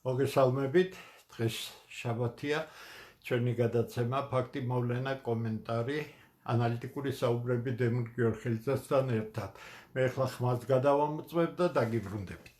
მოგესალმებით, დღეს შაბათია, ჩვენი გადაცემა ფაქტი მოვლენა კომენტარი ანალიტიკური საუბრები დემონ გიორხელიძესთან ერთად. მე ახლა ხმას გადავამოწმებ და დაგიბრუნდებით.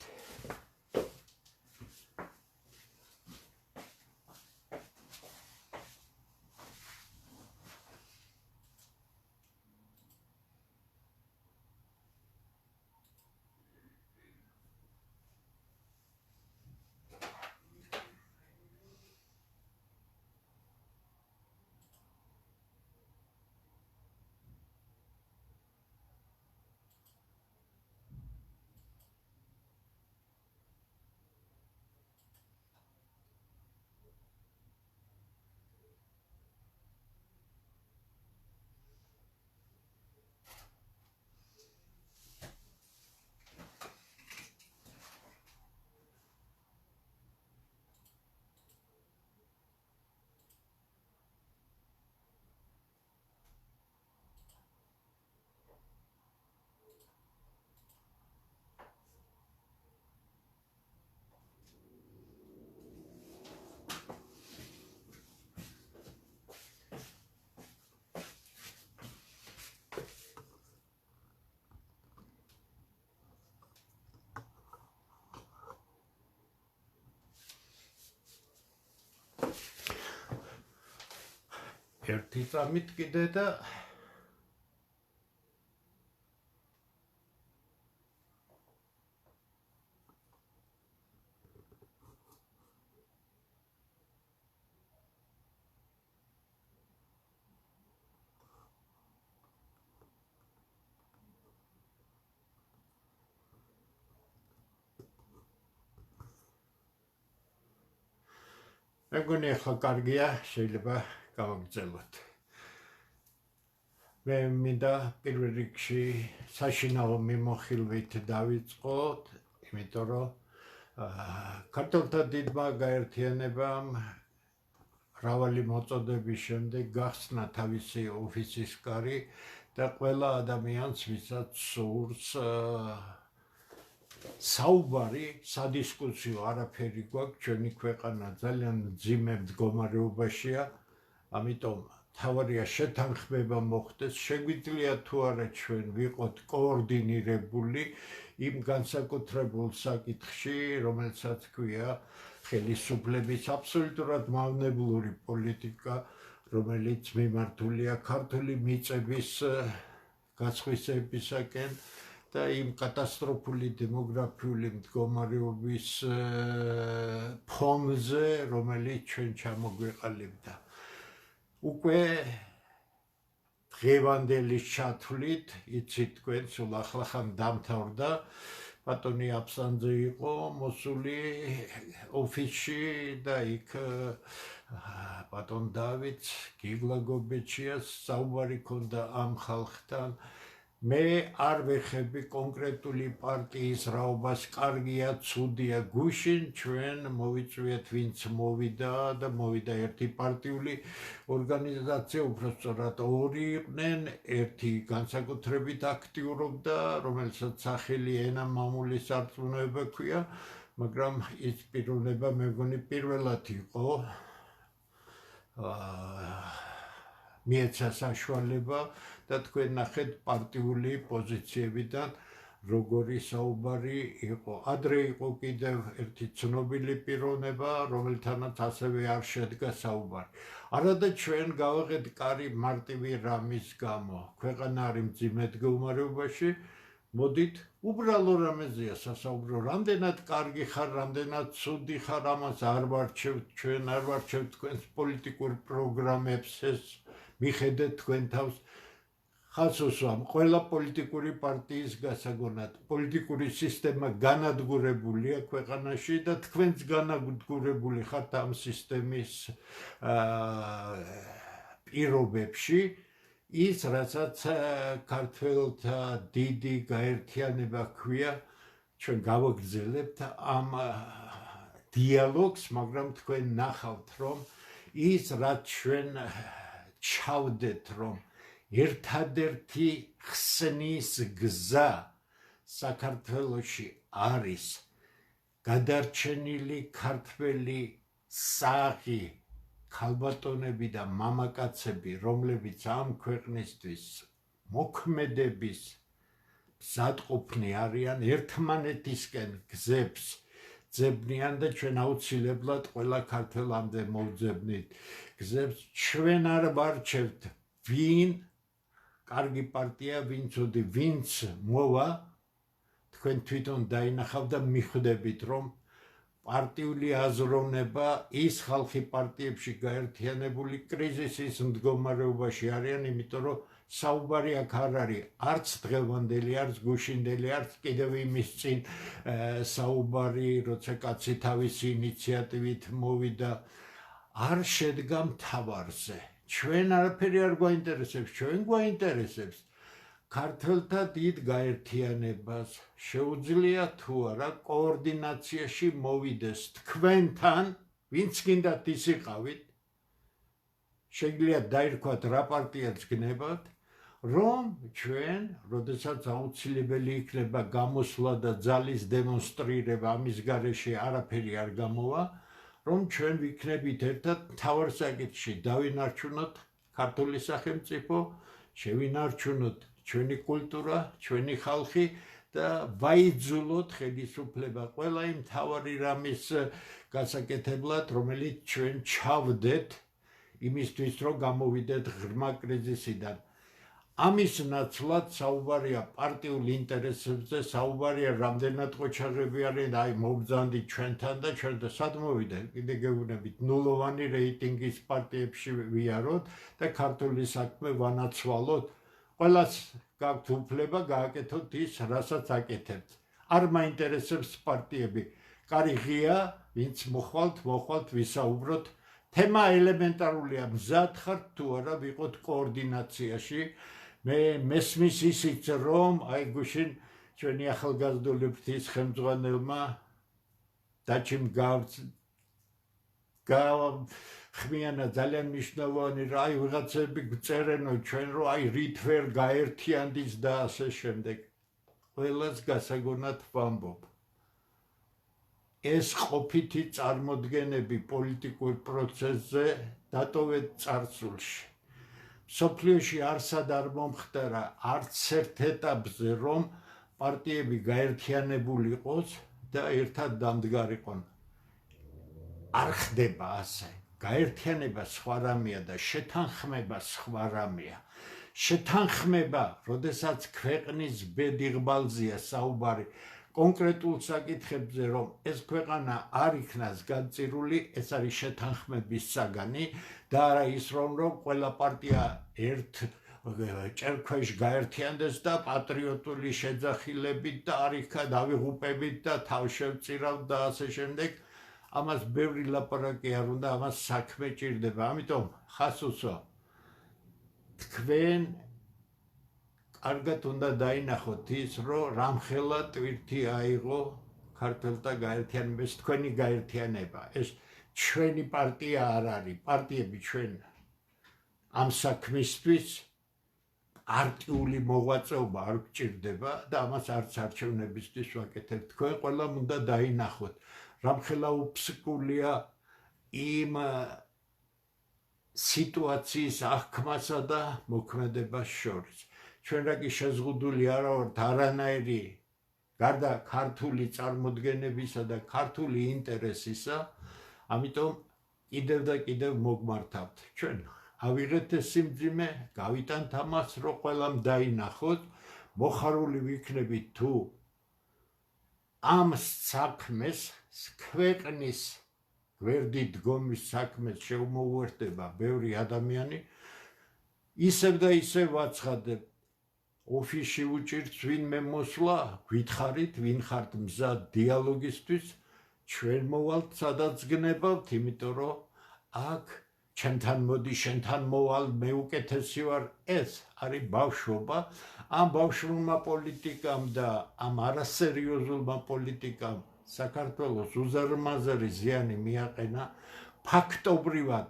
ერთი წამით კიდე და მეგონი ახლა კარგია, შეიძლება გავაგრძელოთ. მე მინდა პირველ რიგში საშინაო მიმოხილვით დავიწყოთ, იმიტომ რომ ქართველთა დიდმა გაერთიანებამ მრავალი მოწოდების შემდეგ გახსნა თავისი ოფისის კარი და ყველა ადამიანს, ვისაც სურს საუბარი, სადისკუსიო არაფერი გვაქვს, ჩვენი ქვეყანა ძალიან მძიმე მდგომარეობაშია, ამიტომ თავარია შეთანხმება მოხდეს, შეგვიძლია თუ არა ჩვენ ვიყოთ კოორდინირებული იმ განსაკუთრებულ საკითხში, რომელსაც ქვია ხელისუფლების აბსოლუტურად მავნებლური პოლიტიკა, რომელიც მიმართულია ქართული მიწების გასხვისებისაკენ და იმ კატასტროფული დემოგრაფიული მდგომარეობის ფონზე, რომელიც ჩვენ ჩამოგვეყალიბდა. უკვე დღევანდელი ჩათვლით, იცით თქვენ, სულ ახლახან დამთავრდა, ბატონი აფსანძე იყო მოსული ოფისში და იქ ბატონ დავით გიგლაგობეჩიას საუბარი ქონდა ამ ხალხთან. მე არ ვეხები კონკრეტული პარტიის რაობას, კარგია, ცუდია, გუშინ ჩვენ მოვიწვიეთ, ვინც მოვიდა და მოვიდა ერთი პარტიული ორგანიზაცია, უბრალოდ ორი იყვნენ, ერთი განსაკუთრებით აქტიურობდა, რომელსაც სახელი ენა მამულის სარწმუნოება ქვია, მაგრამ ის პიროვნება მე მგონი პირველად იყო მიეცა საშუალება და თქვენ ნახეთ პარტიული პოზიციებიდან როგორი საუბარი იყო. ადრე იყო კიდევ ერთი ცნობილი პიროვნება, რომელთანაც ასევე არ შედგა საუბარი. არადა ჩვენ გავაღეთ კარი მარტივი რამის გამო. ქვეყანა არის მძიმე მდგომარეობაში, მოდით უბრალო რამეზეა სასაუბრო, რამდენად კარგი ხარ, რამდენად ცუდი ხარ, ამას არ ვარჩევთ ჩვენ, არ ვარჩევთ თქვენს პოლიტიკურ პროგრამებს, ეს მიხედეთ თქვენ თავს. ხალხს უსვამ, ყველა პოლიტიკური პარტიის გასაგონად, პოლიტიკური სისტემა განადგურებულია ქვეყანაში და თქვენც განადგურებული ხართ ამ სისტემის პირობებში. ის, რასაც ქართველთა დიდი გაერთიანება ქვია, ჩვენ გავაგრძელებთ ამ დიალოგს, მაგრამ თქვენ ნახავთ, რომ ის, რაც ჩვენ ჩავდეთ, რომ ერთადერთი ხსნის გზა საქართველოში არის გადარჩენილი ქართველი საღი ქალბატონები და მამაკაცები, რომლებიც ამ ქვეყნისთვის მოქმედების მზადყოფნი არიან, ერთმანეთისკენ გზებს ძებნიან და ჩვენ აუცილებლად ყველა ქართველამდე მოვძებნით გზებს. ჩვენ არ ვარჩევთ ვინ კარგი პარტია, ვინც მოვა, თქვენ თვითონ დაინახავთ და მიხვდებით, რომ პარტიული აზროვნება ის ხალხი პარტიებში გაერთიანებული კრიზისის მდგომარეობაში არიან, იმიტომ რომ საუბარი აქ არ არის არც დღევანდელი, არც გუშინდელი, არც კიდევ იმის წინ საუბარი, როცა კაცი თავისი ინიციატივით მოვიდა, არ შედგა მთავარზე. ჩვენ არაფერი არ გვაინტერესებს, ჩვენ გვაინტერესებს ქართველთა დიდ გაერთიანებას. შეუძლია თუ არა კოორდინაციაში მოვიდეს თქვენთან, ვინც გინდათ ის იყავით, შეგიძლიათ დაირქვათ რა პარტიაც გნებავთ, რომ ჩვენ, როდესაც აუცილებელი იქნება გამოსვლა და ძალის დემონსტრირება, ამის გარეშე არაფერი არ გამოვა, რომ ჩვენ ვიქნებით ერთად მთავარ საკითხში, დავინარჩუნოთ ქართული სახელმწიფო, შევინარჩუნოთ ჩვენი კულტურა, ჩვენი ხალხი და ვაიძულოთ ხელისუფლება ყველა იმ მთავარი რამის გასაკეთებლად, რომელიც ჩვენ ჩავდეთ იმისთვის, რომ გამოვიდეთ ღრმა კრიზისიდან. ამის ნაცვლად საუბარია პარტიულ ინტერესებზე, საუბარია რამდენად ყოჩაღები არიან, აი მობრძანდით ჩვენთან და ჩვენ და სად მოვიდეთ, კიდე გეუბნებით, ნულოვანი რეიტინგის პარტიებში ვიაროთ და ქართული საქმე ვანაცვალოთ. ყველას გაქვთ უფლება გააკეთოთ ის, რასაც აკეთებთ. არ მაინტერესებს პარტიები. კარი ღია, ვინც მოხვალთ, ვისაუბროთ. თემა ელემენტარულია, მზად ხართ თუ არა ვიყოთ კოორდინაციაში. მე მესმის ისიც, რომ აი გუშინ ჩვენი ახალგაზრდული ფრთის ხელმძღვანელმა დაჩიმ ხმიანა ძალიან მნიშვნელოვანი რა, აი ვიღაცები გწერენო ჩვენ, რომ აი რით ვერ გაერთიანდის და ასე შემდეგ. ყველას გასაგონად ვამბობ. ეს ყოფითი წარმოდგენები პოლიტიკურ პროცესზე დატოვეთ წარსულში. მსოფლიოში არსად არ მომხდარა არც ერთ ეტაპზე, რომ პარტიები გაერთიანებული იყოს და ერთად დამდგარიყონ. არ ხდება ასე. გაერთიანება სხვა რამეა და შეთანხმება სხვა რამეა. შეთანხმება, როდესაც ქვეყნის ბედიღბალზეა საუბარი კონკრეტულ საკითხებზე, რომ ეს ქვეყანა არ იქნას განწირული, ეს არის შეთანხმების საგანი და არა ის, რომ ყველა პარტია ერთ ჭერქვეშ გაერთიანდეს და პატრიოტული შეძახილებით და არიქა დავიღუპებით და თავშევწირავთ და ასე შემდეგ. ამას ბევრი ლაპარაკი არ უნდა, ამას საქმე ჭირდება. ამიტომ ხასუსო, თქვენ კარგად უნდა დაინახოთ ის, რომ რამხელა ტვირთი აიღო ქართველთა გაერთიანებას, თქვენი გაერთიანება. ეს ჩვენი პარტია არ არის, პარტიები ჩვენ ამ საქმისთვის პარტიული მოღვაწეობა არ გჭირდება და ამას არც არჩევნებისთვის ვაკეთებთ. თქვენ ყველამ უნდა დაინახოთ, რამხელა უფსკულია იმ სიტუაციის აღქმასა და მოქმედებას შორის. ჩვენ რა კი შეზღუდული არა ვართ არანაირი გარდა ქართული წარმოდგენებისა და ქართული ინტერესისა, ამიტომ კიდევ და კიდევ მოგმართავთ. ჩვენ ავიღეთ ეს სიმძიმე, გავიტანთ ამას, რომ ყველამ დაინახოთ, მოხარული ვიქნებით თუ ამ საქმეს, ქვეყნის გვერდით დგომის საქმეს შეუმოუერთდება ბევრი ადამიანი, ისევ და ისევ ვაცხადებ, ოფისში უჭირთ ვინმე მოსვლა, გითხარით, ვინ ხართ მზად დიალოგისთვის, ჩვენ მოვალთ, სადაც გნებავთ, იმიტომ რომ აქ ჩემთან მოდი, შენთან მოვალ, მე უკეთესი ვარ, ეს არის ბავშვობა. ამ ბავშვურმა პოლიტიკამ და ამ არასერიოზულმა პოლიტიკამ საქართველოს უზარმაზარი ზიანი მიაყენა. ფაქტობრივად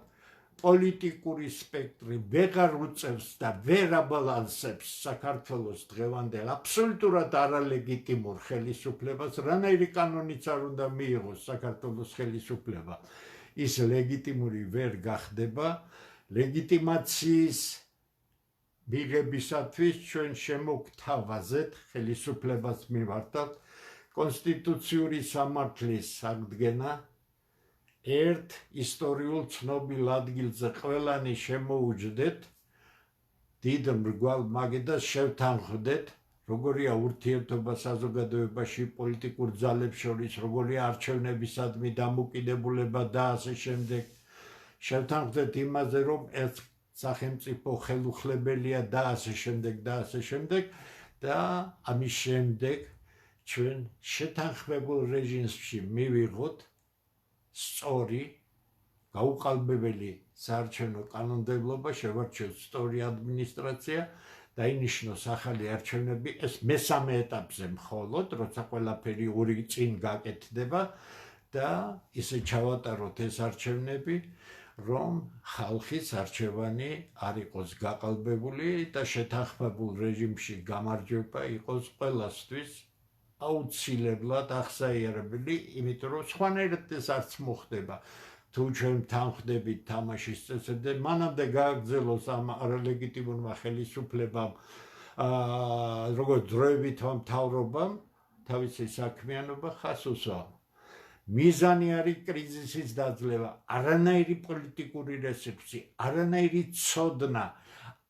პოლიტიკური სპექტრი ვეღარ უწევს და ვერ აბალანსებს საქართველოს დღევანდელ აბსოლუტურად არალეგიტიმურ ხელისუფლებას, რანაირი კანონიც არ უნდა მიიღოს საქართველოს ხელისუფლება, ის ლეგიტიმური ვერ გახდება. ლეგიტიმაციის მიღებისათვის ჩვენ შემოგთავაზეთ ხელისუფლებას მიმართავთ კონსტიტუციური სამართლის აღდგენა. ერთ ისტორიულ ცნობილ ადგილზე ყველანი შემოუჯდეთ, დიდ მრგვალ მაგედას შევთანხმდეთ, როგორია ურთიერთობა საზოგადოებაში პოლიტიკურ ძალებს შორის, როგორია არჩევნებისადმი დამოკიდებულება და ასე შემდეგ. შევთანხმდეთ იმაზე, რომ ეს სახელმწიფო ხელუხლებელია და ასე შემდეგ და ამის შემდეგ ჩვენ შეთანხმებულ რეჟიმში მივიღოთ სწორი, გაუყალბებელი საარჩევნო კანონმდებლობა, შევარჩიოთ სწორი ადმინისტრაცია, დაინიშნოს ახალი არჩევნები, ეს მესამე ეტაპზე მხოლოდ, როცა ყველაფერი ორი წინ გაკეთდება და ისე ჩავატაროთ ეს არჩევნები, რომ ხალხის არჩევანი არ იყოს გაყალბებული და შეთანხმებულ რეჟიმში გამარჯვება იყოს ყველასთვის აუცილებლად აღსაიერებელი, იმიტომ რომ სხვანაირად ეს არც მოხდება. თუ ჩვენ თანხმდებით თამაშის წესებზე, მანამდე გააგრძელოს ამ არალეგიტიმურმა ხელისუფლებამ, როგორც დროებითმა მთავრობამ, თავისი საქმიანობა ხაზს უსვამს. მიზანი არის კრიზისის დაძლევა, არანაირი პოლიტიკური რესურსი, არანაირი ცოდნა,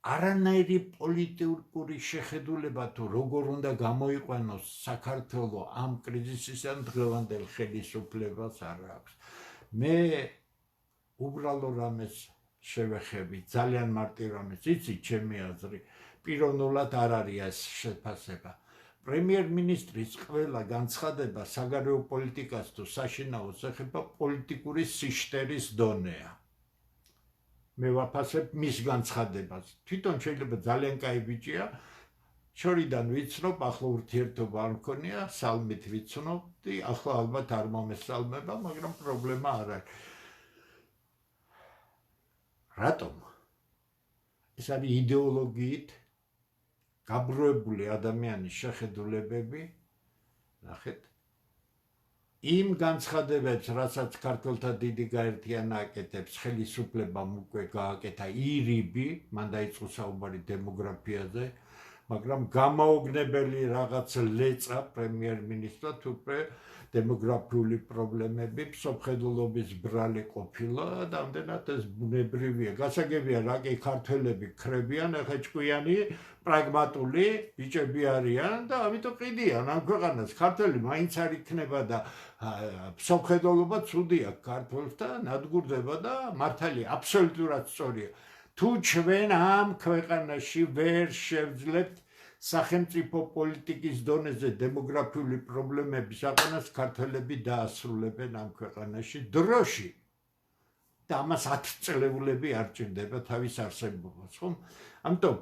არანაირი პოლიტიკური შეხედულება თუ როგორ უნდა გამოიყვანოს საქართველო ამ კრიზისისგან დღევანდელ ხელისუფლებას არ აქვს. მე უბრალო რამეს შევეხები, ძალიან მარტივ რამეს, იცი ჩემი აზრი, პიროვნულად არ არის ეს შეფასება. პრემიერ-მინისტრის ყველა განცხადება საგარეო პოლიტიკას თუ საშინაოს ეხება პოლიტიკური სიშტერის დონეა. მე ვაფასებ მის განცხადებას. თვითონ შეიძლება ძალიან კაი ბიჭია, შორიდან ვიცნობ, ახლა ურთიერთობა არ მქონია, სალმით ვიცნობდი, ახლა ალბათ არ მომესალმება, მაგრამ პრობლემა არ არის. რატომ? ეს არის იდეოლოგიით გაბრუებული ადამიანის შეხედულებები, ნახეთ, იმ განცხადებებს, რასაც ქართველთა დიდი გაერთიანება აკეთებს, ხელისუფლებამ უკვე გააკეთა ირიბი, მან დაიწყო საუბარი დემოგრაფიაზე, მაგრამ გამაოგნებელი რაღაც ლეწა პრემიერ-მინისტრად უკვე დემოგრაფიული პრობლემები, სოფხედულობის ბრალი ყოფილა და ამდენად ეს ბუნებრივია. გასაგებია, რა კი ქართველები ქრებიან, ეხა ჭკვიანი, პრაგმატული ბიჭები არიან და ამიტომ ყიდიან ამ ქვეყანას. ქართველი მაინც არ იქნება და სოფხედულობა ცუდი აქვს ქართველს და ნადგურდება და მართალია, აბსოლუტურად სწორია. თუ ჩვენ ამ ქვეყანაში ვერ შევძლებთ სახელმწიფო პოლიტიკის დონეზე დემოგრაფიული პრობლემების აყენას, ქართველები დაასრულებენ ამ ქვეყანაში დროში და ამას 10 წლეულები არ ჭირდება თავის არსებობას, ხომ? ამიტომ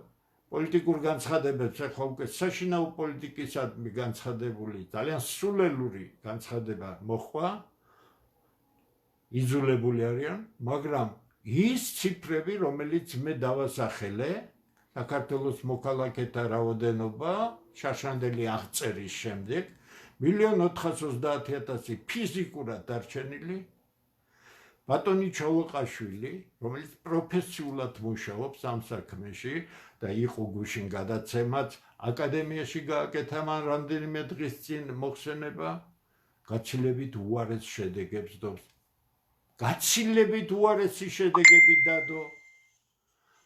პოლიტიკურ განცხადებებს ახლა უკვე საშინაო პოლიტიკისადმი განცხადებული ძალიან სულელური განცხადება მოხდა, იძულებული არიან, მაგრამ ის ციფრები, რომელიც მე დავასახელე, საქართველოს მოქალაქეთა რაოდენობა შარშანდელი აღწერის შემდეგ 1,430,000 ფიზიკურად დარჩენილი, ბატონი ჩოლოყაშვილი, რომელიც პროფესიულად მუშაობს ამ საქმეში და იყო გუშინ გადაცემაც, აკადემიაში გააკეთა მან რამდენიმე დღის წინ მოხსენება, გაცილებით უარეს შედეგებს დობს. გაცილებით უარესი შედეგები დადო.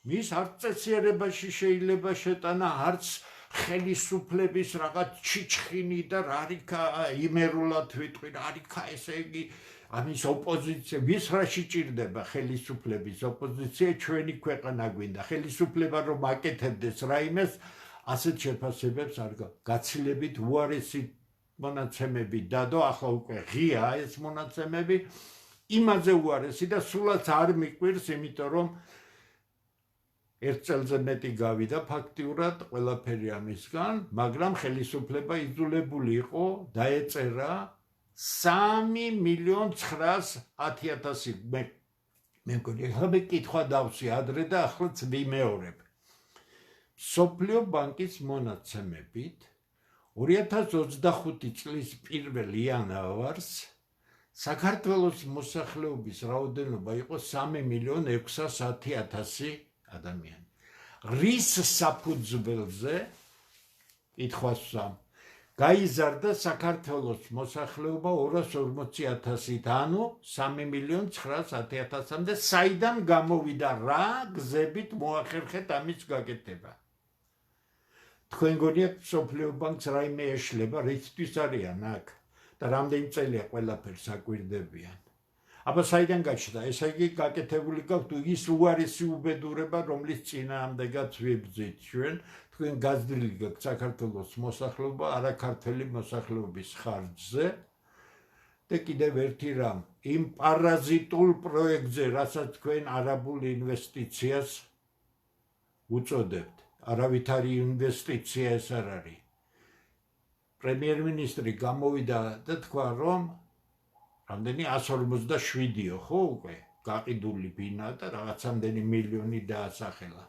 მის არც წესიერებაში შეიძლება შეტანა, არც ხელისუფლების რაღაც ჩიჩხინი და რარიქა იმერულად ვიტყვი, რარიქა ესე იგი ამის ოპოზიცია, ვის რაში ჭირდება ხელისუფლების ოპოზიცია, ჩვენი ქვეყანა გვინდა. ხელისუფლება რომ აკეთებდეს რაიმეს, ასეთ შეფასებებს არ გაცილებით უარესი მონაცემები დადო, ახლა უკვე ღია ეს მონაცემები, იმაზე უარესი და სულაც არ მიყვირს, იმიტომ რომ ერთ წელზე მეტი გავიდა ფაქტიურად ყველაფერი ამისგან, მაგრამ ხელისუფლება იძულებული იყო დაეწერა 3,910,000 მე მგონი ახლა მე კითხვა დავსი ადრე და ახლაც ვიმეორებ. მსოფლიო ბანკის მონაცემებით 2025 წლის 1 იანვარს საქართველოს მოსახლეობის რაოდენობა იყო 3.610.000 ადამიანი. რის საფუძველზე კითხვას ვსვამ. გაიზარდა საქართველოს მოსახლეობა 240.000-ით, ანუ 3.910.000-მდე, საიდან გამოვიდა, რა გზებით მოახერხეთ ამის გაკეთება. თქვენ გონიათ მსოფლიო ბანკს რაიმე ეშლება, რისთვის არიან აქ და რამდენი წელია ყველაფერს აკვირდებიან. აბა საიდან გაჩნდა? ესე იგი გაკეთებული გაქვთ ის უარესი უბედურება, რომლის წინააღმდეგაც ვიბრძით ჩვენ. თქვენ გაზრდილი გაქვთ საქართველოს მოსახლეობა არაქართული მოსახლეობის ხარჯზე და კიდევ ერთი რამ, იმ პარაზიტულ პროექტზე, რასაც თქვენ არაბულ ინვესტიციას უწოდებთ. არავითარი ინვესტიცია ეს არ არის. პრემიერ-მინისტრი გამოვიდა და თქვა, რომ რამდენი 147-ო, ხო უკვე გაყიდული ბინა და რაღაცამდენი მილიონი დაასახელა.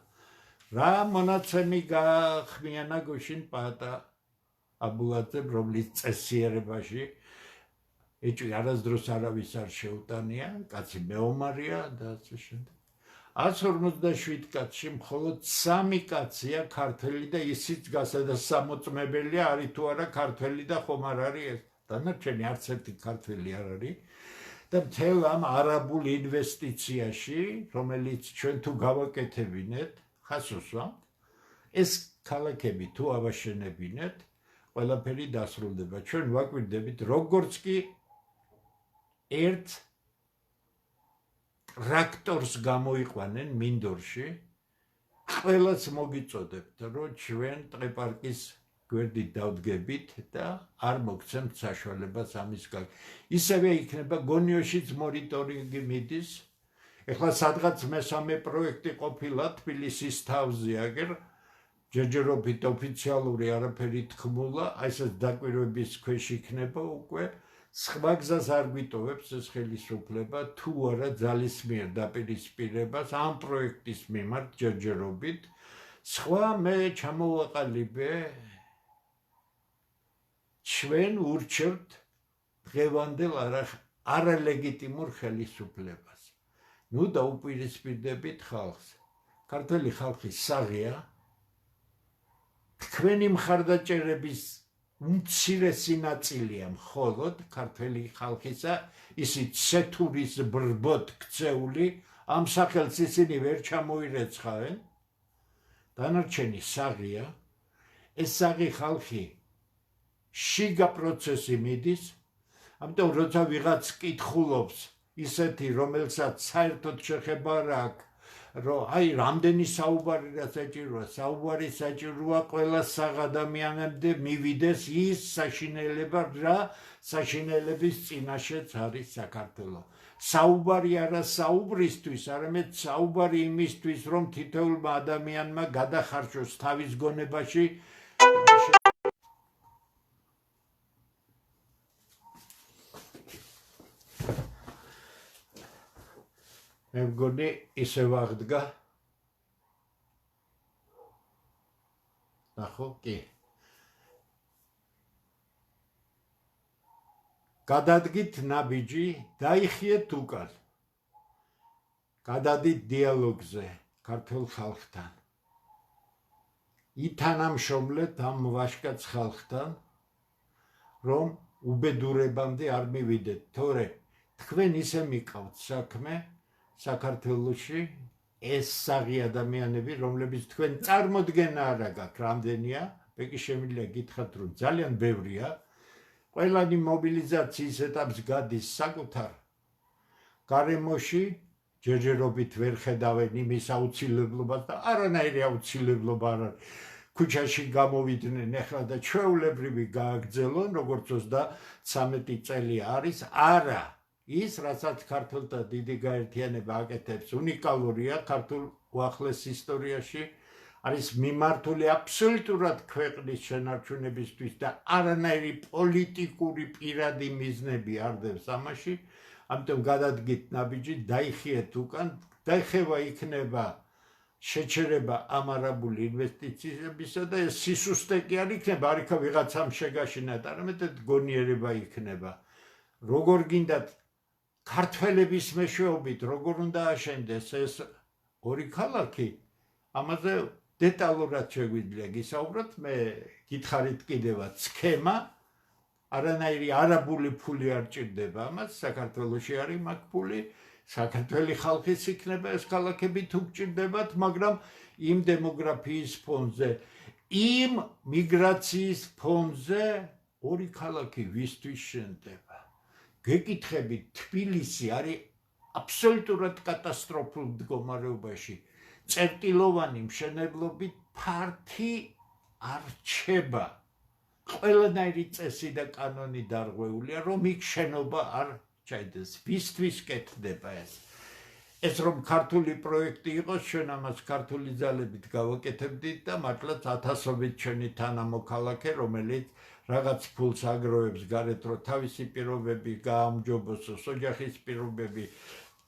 რა მონაცემი გახმიანა გუშინ პატა აბულაძემ, რომლის წესიერებაში ეჭვი არასდროს არავის არ შეუტანია, კაცი მეომარია და ასე შემდეგ. 157 კაცში მხოლოდ 3 კაცია ქართველი და ისიც გასადასამოწმებელია, არის თუ არა ქართველი და ხომ არ არის ეს. დანარჩენი არც ერთი ქართველი არ არის და მთელ ამ არაბულ ინვესტიციაში, რომელიც ჩვენ თუ გავაკეთებინეთ, ხას უსვამთ, ეს ქალაქები თუ ავაშენებინეთ, ყველაფერი დასრულდება. ჩვენ ვაკვირდებით, როგორც კი ერთ ტრაქტორს გამოიყვანენ მინდორში, ყველას მოგიწოდებთ, რომ ჩვენ ტყეპარკის გვერდით დავდგებით და არ მოგცემთ საშუალებას ამის გაკეთებას. ისევე იქნება გონიოშიც მონიტორინგი მიდის. ეხლა სადღაც მესამე პროექტი ყოფილა თბილისის თავზე, აგერ ჯერჯერობით ოფიციალური არაფერი თქმულა, აი ეს დაკვირვების ქვეშ იქნება უკვე. სხვა გზას არ გვიტოვებს ეს ხელისუფლება, თუ არა ძალისმიერ დაპირისპირებას ამ პროექტის მიმართ ჯერჯერობით. სხვა მე ჩამოვაყალიბე ჩვენ ურჩევთ დღევანდელ არალეგიტიმურ ხელისუფლებას. ნუ დაუპირისპირდებით ხალხს. ქართველი ხალხი საღია, თქვენი მხარდაჭერების უმცირესი ნაწილია მხოლოდ ქართველი ხალხისა, ისიც სეთურის ბრბოთ ქცეული, ამ სახელს ისინი ვერ ჩამოირეცხავენ. დანარჩენი საღია, ეს საღი ხალხი შიგა პროცესი მიდის, ამიტომ როცა ვიღაც კითხულობს ისეთი, რომელსაც საერთოდ შეხება არ აქვს, რომ აი რამდენი საუბარი რა საჭიროა, საუბარი საჭიროა ყველა საღ ადამიანამდე მივიდეს ის საშინელება, რა საშინელების წინაშეც არის საქართველო. საუბარი არა საუბრისთვის, არამედ საუბარი იმისთვის, რომ თითოეულმა ადამიანმა გადახარჯოს თავის გონებაში. მე მგონი ისევ აღდგა. ნახო, კი. გადადგით ნაბიჯი, დაიხიეთ უკან. გადადით დიალოგზე ქართულ ხალხთან. ითანამშრომლეთ ამ ვაჟკაც ხალხთან, რომ უბედურებამდე არ მივიდეთ, თორე თქვენ ისე მიყავთ საქმე საქართველოში, ეს საღი ადამიანები, რომლებიც თქვენ წარმოდგენა არ გაქვთ, რამდენია, მე კი შემიძლია გითხრათ, რომ ძალიან ბევრია. ყველანი მობილიზაციის ეტაპს გადის საკუთარ გარემოში, ჯერჯერობით ვერ ხედავენ იმის აუცილებლობას და არანაირი აუცილებლობა არ არის. ქუჩაში გამოვიდნენ ახლა და ჩვეულებრივი გააგრძელონ, როგორც 33 წელი არის, არა. ის, რასაც ქართულთა დიდი გაერთიანება აკეთებს, უნიკალურია ქართულ უახლეს ისტორიაში, არის მიმართული აბსოლუტურად ქვეყნის შენარჩუნებისთვის და არანაირი პოლიტიკური პირადი მიზნები არ დევს ამაში, ამიტომ გადადგით ნაბიჯი, დაიხიეთ უკან, დაიხევა იქნება შეჩერება ამ არაბული ინვესტიციებისა და ეს სისუსტე კი არ იქნება, არ იქნება ვიღაცამ შეგაშინათ, არამედ გონიერება იქნება. როგორ გინდათ ქართველების მეშვეობით, როგორ უნდა აშენდეს ეს ორი ქალაქი, ამაზე დეტალურად შეგვიძლია გისაუბროთ, მე გითხარით კიდევაც სქემა, არანაირი არაბული ფული არ ჭირდება ამას, საქართველოში არის მაგ ფული, საქართველოს ხალხის იქნება ეს ქალაქები თუ გჭირდებათ, მაგრამ იმ დემოგრაფიის ფონზე, იმ მიგრაციის ფონზე ორი ქალაქი ვისთვის შენდება. გეკითხებით, თბილისი არის აბსოლუტურად კატასტროფულ მდგომარეობაში. წერტილოვანი მშენებლობით ფართი არ რჩება. ყველანაირი წესი და კანონი დარღვეულია, რომ იქ შენობა არ ჩაიდეს. ვისთვის კეთდება ეს? ეს რომ ქართული პროექტი იყოს, ჩვენ ამას ქართული ძალებით გავაკეთებდით და მართლაც ათასობით ჩვენი თანამოქალაქე, რომელიც რაღაც ფულს აგროვებს გარეთ, რომ თავისი პირობები გაამჯობოსოს, ოჯახის პირობები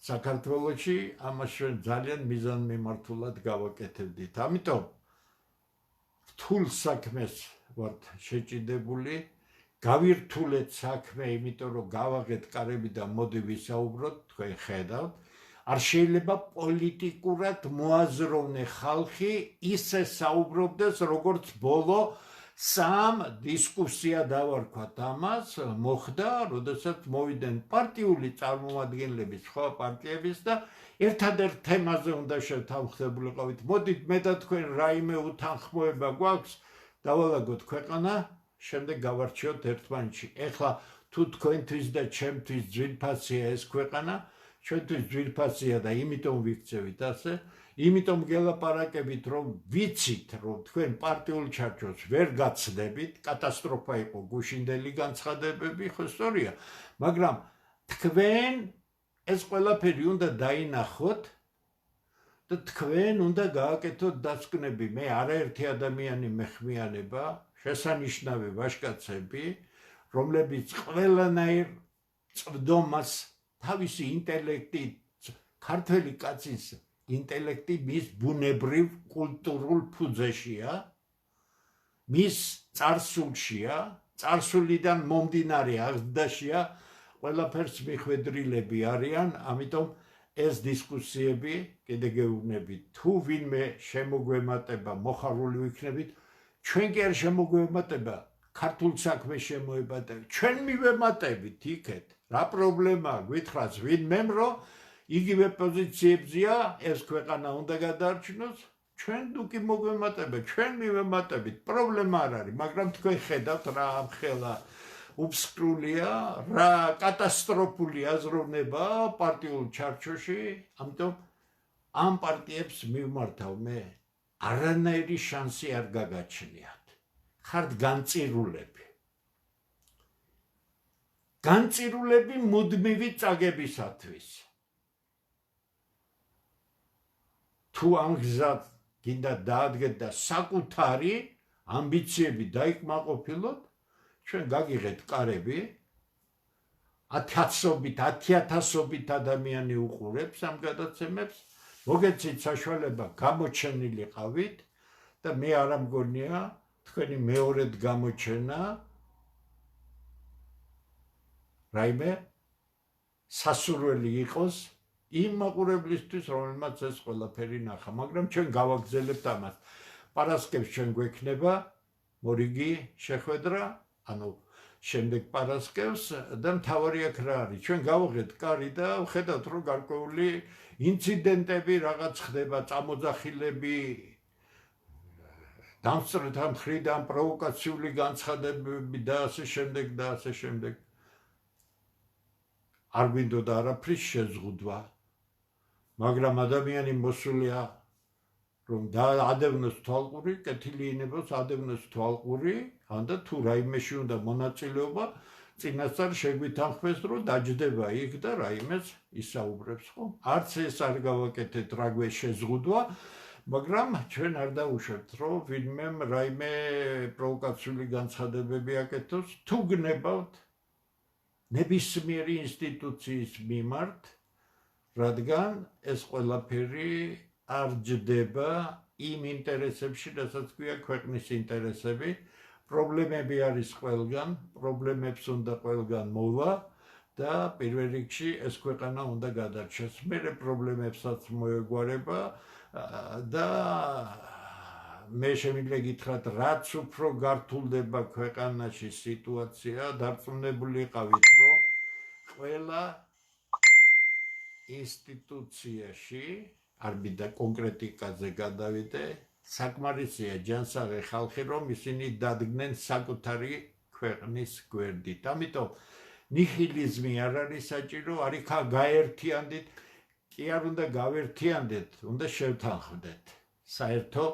საქართველოში, ამას ჩვენ ძალიან მიზანმიმართულად გავაკეთებდით. ამიტომ რთულ საქმეს ვართ შეჭიდებული, გავირთულეთ საქმე, იმიტომ რომ გავაღეთ კარები და მოდი ვისაუბროთ, თქვენ ხედავთ, არ შეიძლება პოლიტიკურად მოაზროვნე ხალხი ისე საუბრობდეს, როგორც ბოლო სამ დისკუსია დავარქვათ ამას, მოხდა, როდესაც მოვიდნენ პარტიული წარმომადგენლები სხვა პარტიების და ერთადერთ თემაზე უნდა შეთანხმებულიყავით. მოდით მე და თქვენ რაიმე უთანხმოება გვაქვს, დავალაგოთ ქვეყანა, შემდეგ გავარჩიოთ ერთმანეთში. ეხლა თუ თქვენთვის და ჩემთვის ძვირფასია ეს ქვეყანა, ჩვენთვის ძვირფასია და იმიტომ ვიქცევით ასე, იმიტომ გელაპარაკებით, რომ ვიცით, რომ თქვენ პარტიულ ჩარჩოს ვერ გაცდებით, კატასტროფა იყო გუშინდელი განცხადებები, ხო სწორია, მაგრამ თქვენ ეს ყველაფერი უნდა დაინახოთ და თქვენ უნდა გააკეთოთ დასკვნები. მე არაერთი ადამიანი მეხმიანება, შესანიშნავი ვაჟკაცები, რომლებიც ყველანაირ წვდომას თავისი ინტელექტით, ქართველი კაცის ინტელექტი მის ბუნებრივ კულტურულ ფუძეშია, მის წარსულშია, წარსულიდან მომდინარე აღზრდაშია, ყველაფერს მიხვედრილები არიან, ამიტომ ეს დისკუსიები, კიდე გეუბნებით, თუ ვინმე შემოგვემატება, მოხარული ვიქნებით, ჩვენ კი არ შემოგვემატება, ქართულ საქმეს შემოემატებით, ჩვენ მივემატებით იქეთ. რა პრობლემაა, გვითხრას ვინმემ, რომ იგივე პოზიციებზია, ეს ქვეყანა უნდა გადაარჩინოს, ჩვენ თუკი მოგვემატებთ, ჩვენ მივემატებით, პრობლემა არ არის, მაგრამ თქვენ ხედავთ რა ამხელა უბსკრულია, რა კატასტროფული აზროვნება პარტიულ ჩარჩოში, ამიტომ ამ პარტიებს მივმართავ მე, არანაირი შანსი არ გაგაჩნიათ. ხართ განწირულები. განწირულები მუდმივი წაგებისათვის. თუ ამ გზად გინდა დაადგეთ და საკუთარი ამბიციები დაიკმაყოფილოთ, ჩვენ გაგიღეთ კარები, 10,000-ობით ადამიანი უყურებს ამ გადაცემებს, მოგეცით საშუალება გამოჩენილიყავით და მე არ ამგონია თქვენი მეორედ გამოჩენა რაიმე სასურველი იყოს იმ მაყურებლისთვის, რომელმაც ეს ყველაფერი ნახა, მაგრამ ჩვენ გავაგზავნებთ ამას. პარასკევს ჩვენ გვექნება მორიგი შეხვედრა, ანუ შემდეგ პარასკევს და მთავარი აქ რა არის, ჩვენ გავაღეთ კარი და ვხედავთ, რომ გარკვეული ინციდენტები რაღაც ხდება, წამოძახილები, დამსწრეთა მხრიდან პროვოკაციული განცხადებები და ასე შემდეგ და ასე შემდეგ. არ გვინდოდა არაფრის შეზღუდვა, მაგრამ ადამიანი მოსულია, რომ ადევნოს თვალყური, კეთილი ინებოს ადევნოს თვალყური, ანდა თუ რაიმეში უნდა მონაწილეობა, წინასწარ შეგვითანხმეს, რომ დაჯდება იქ და რაიმეს ისაუბრებს, ხო? არც ეს არ გავაკეთეთ რაგვე შეზღუდვა, მაგრამ ჩვენ არ დავუშვებთ, რომ ვინმემ რაიმე პროვოკაციული განცხადებები აკეთოს, თუ გნებავთ ნებისმიერი ინსტიტუციის მიმართ, რადგან ეს ყველაფერი არ ჯდება იმ ინტერესებში, რასაც ქვია ქვეყნის ინტერესები, პრობლემები არის ყველგან, პრობლემებს უნდა ყველგან მოვა და პირველ რიგში ეს ქვეყანა უნდა გადარჩეს. მერე პრობლემებსაც მოეგვარება და მე შემიძლია გითხრათ, რაც უფრო გართულდება ქვეყანაში სიტუაცია, დარწმუნებული იყავით, რომ ყველა ინსტიტუციაში, არ მინდა კონკრეტიკაზე გადავიდე, საკმარისია ჯანსაღი ხალხი, რომ ისინი დადგნენ საკუთარი ქვეყნის გვერდით. ამიტომ ნიჰილიზმი არ არის საჭირო, არის გაერთიანდით, კი არ უნდა გავერთიანდეთ, უნდა შევთანხმდეთ. საერთო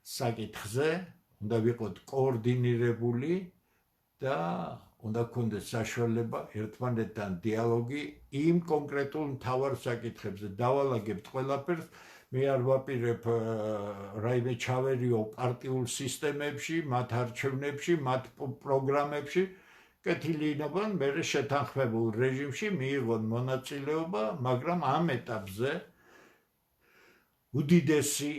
საკითხზე უნდა ვიყოთ კოორდინირებული და უნდა გქონდეს საშუალება ერთმანეთთან დიალოგი იმ კონკრეტულ მთავარ საკითხებზე. დავალაგებთ ყველაფერს, მე არ ვაპირებ რაიმე ჩავერიო პარტიულ სისტემებში, მათ არჩევნებში, მათ პროგრამებში, კეთილი იქნებიან, მერე შეთანხმებულ რეჟიმში მიიღონ მონაწილეობა, მაგრამ ამ ეტაპზე უდიდესი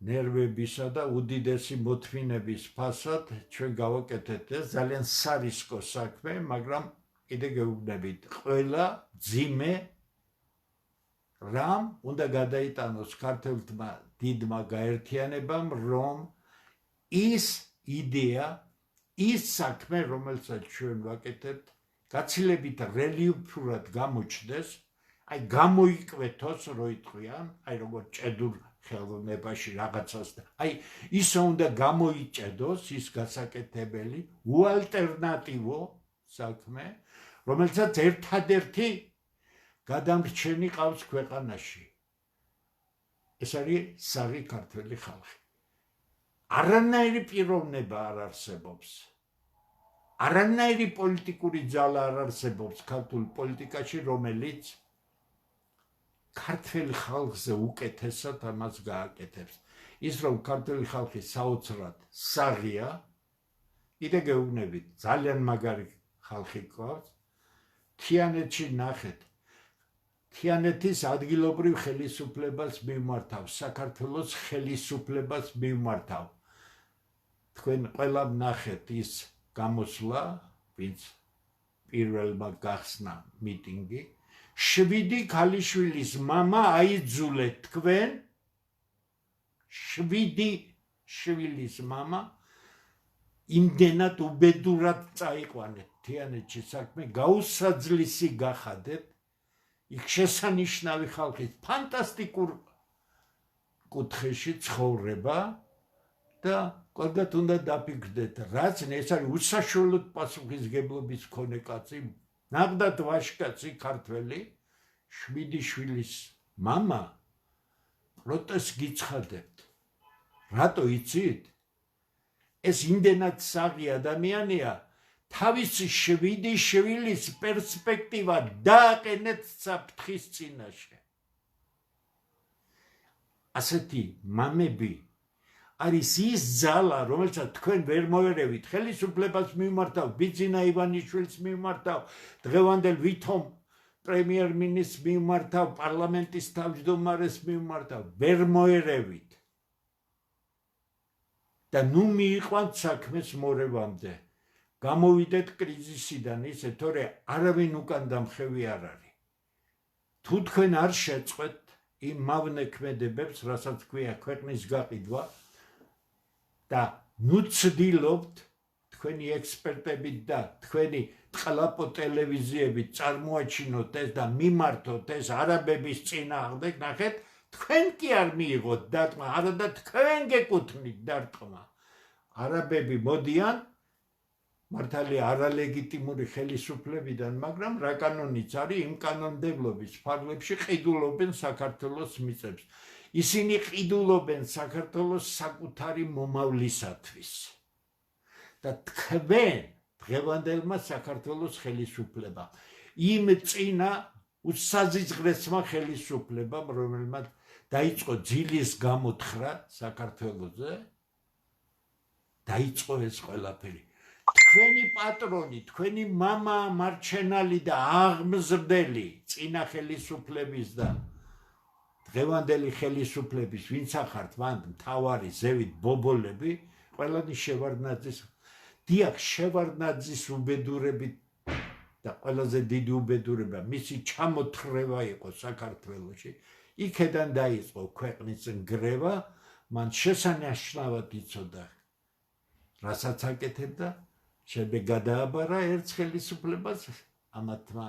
ნერვებისა და უდიდესი მოთმინების ფასად ჩვენ გავაკეთეთ ეს ძალიან სარისკო საქმე, მაგრამ კიდე გეუბნებით, ყველა ძიმე რამ უნდა გადაიტანოს ქართველთმა დიდმა გაერთიანებამ, რომ ის იდეა, ის საქმე, რომელსაც ჩვენ ვაკეთებთ, გაცილებით რელიეფურად გამოჩნდეს, აი გამოიკვეთოს, რო იტყვიან, აი როგორ ჭედურ ხელოვნებაში რაღაცას და აი ისო უნდა გამოიჭედოს ის გასაკეთებელი უალტერნატივო საქმე, რომელსაც ერთადერთი გადამრჩენი ყავს ქვეყანაში. ეს არის საღი ქართველი ხალხი. არანაირი პიროვნება არ არსებობს. არანაირი პოლიტიკური ძალა არ არსებობს ქართულ პოლიტიკაში, რომელიც ქართველ ხალხზე უკეთესად ამას გააკეთებს. ის რომ ქართველი ხალხი საოცრად საღია, კიდე გეუბნებით, ძალიან მაგარი ხალხი გვყავს. თიანეთში ნახეთ, თიანეთის ადგილობრივ ხელისუფლებას მივმართავ, საქართველოს ხელისუფლებას მივმართავ. თქვენ ყველამ ნახეთ ის გამოსვლა, ვინც პირველმა გახსნა მიტინგი, 7 ქალიშვილის მამა აიძულეთ თქვენ, 7 შვილის მამა იმდენად უბედურად წაიყვანეთ თიანეთში საქმე, გაუსაძლისი გახადეთ, იქ შესანიშნავი ხალხის ფანტასტიკურ კუთხეში ცხოვრება და კარგად უნდა დაფიქრდეთ, რაც ეს არის უსაშუალოდ პასუხისგებლობის მქონე კაცი, ნახდათ ვაჟკაცი ქართველი, 7 შვილის მამა, პროტესტს გიცხადებთ. რატო იცით? ეს იმდენად საღი ადამიანია, თავისი 7 შვილის პერსპექტივა დააყენეთ საფრთხის წინაშე. ასეთი მამები არის ის ძალა, რომელსაც თქვენ ვერ მოერევით, ხელისუფლებას მიმართავ, ბიძინა ივანიშვილს მიმართავ, დღევანდელ ვითომ პრემიერ-მინისტრს მიმართავ, პარლამენტის თავმჯდომარეს მიმართავ, ვერ მოერევით. და ნუ მიიყვანთ საქმეს მორევამდე. გამოვიდეთ კრიზისიდან ისე, თორე არავინ უკან დამხევი არ არის. თუ თქვენ არ შეწყვეთ იმ მავნე ქმედებებს, რასაც ქვია ქვეყნის გაყიდვა, და ნუ ცდილობთ თქვენი ექსპერტები და თქვენი წყლაპო ტელევიზიებით წარმოაჩინოთ ეს და მიმართოთ ეს არაბების წინააღმდეგ, ნახეთ, თქვენ კი არ მიიღოთ დარტყმა, არა და თქვენ გეკუთვნით დარტყმა. არაბები მოდიან მართალია არალეგიტიმური ხელისუფლებიდან, მაგრამ რა კანონიც არის, იმ კანონმდებლობის ფარგლებში ყიდულობენ საქართველოს მიწებს. ისინი ყიდულობენ საქართველოს საკუთარი მომავლისათვის. და თქვენ დღევანდელმა საქართველოს ხელისუფლებამ, იმ წინა უსაზღვრესმა ხელისუფლებამ, რომელმაც დაიწყო ძილის გამოთხრა საქართველოზე, დაიწყო ეს ყველაფერი. თქვენი პატრონი, თქვენი მამა მარჩენალი და აღმზრდელი წინა ხელისუფლების და დღევანდელი ხელისუფლების ვინც ახართ მან მთავარი ზევით ბობოლები ყველანი შევარდნაძის დიახ შევარდნაძის უბედურებით და ყველაზე დიდი უბედურება მისი ჩამოთხრება იყო საქართველოში იქედან დაიწყო ქვეყნის ნგრევა მან შესანიშნავად იცოდა რასაც აკეთებდა შემდეგ გადააბარა ერთ ხელისუფლებას ამათმა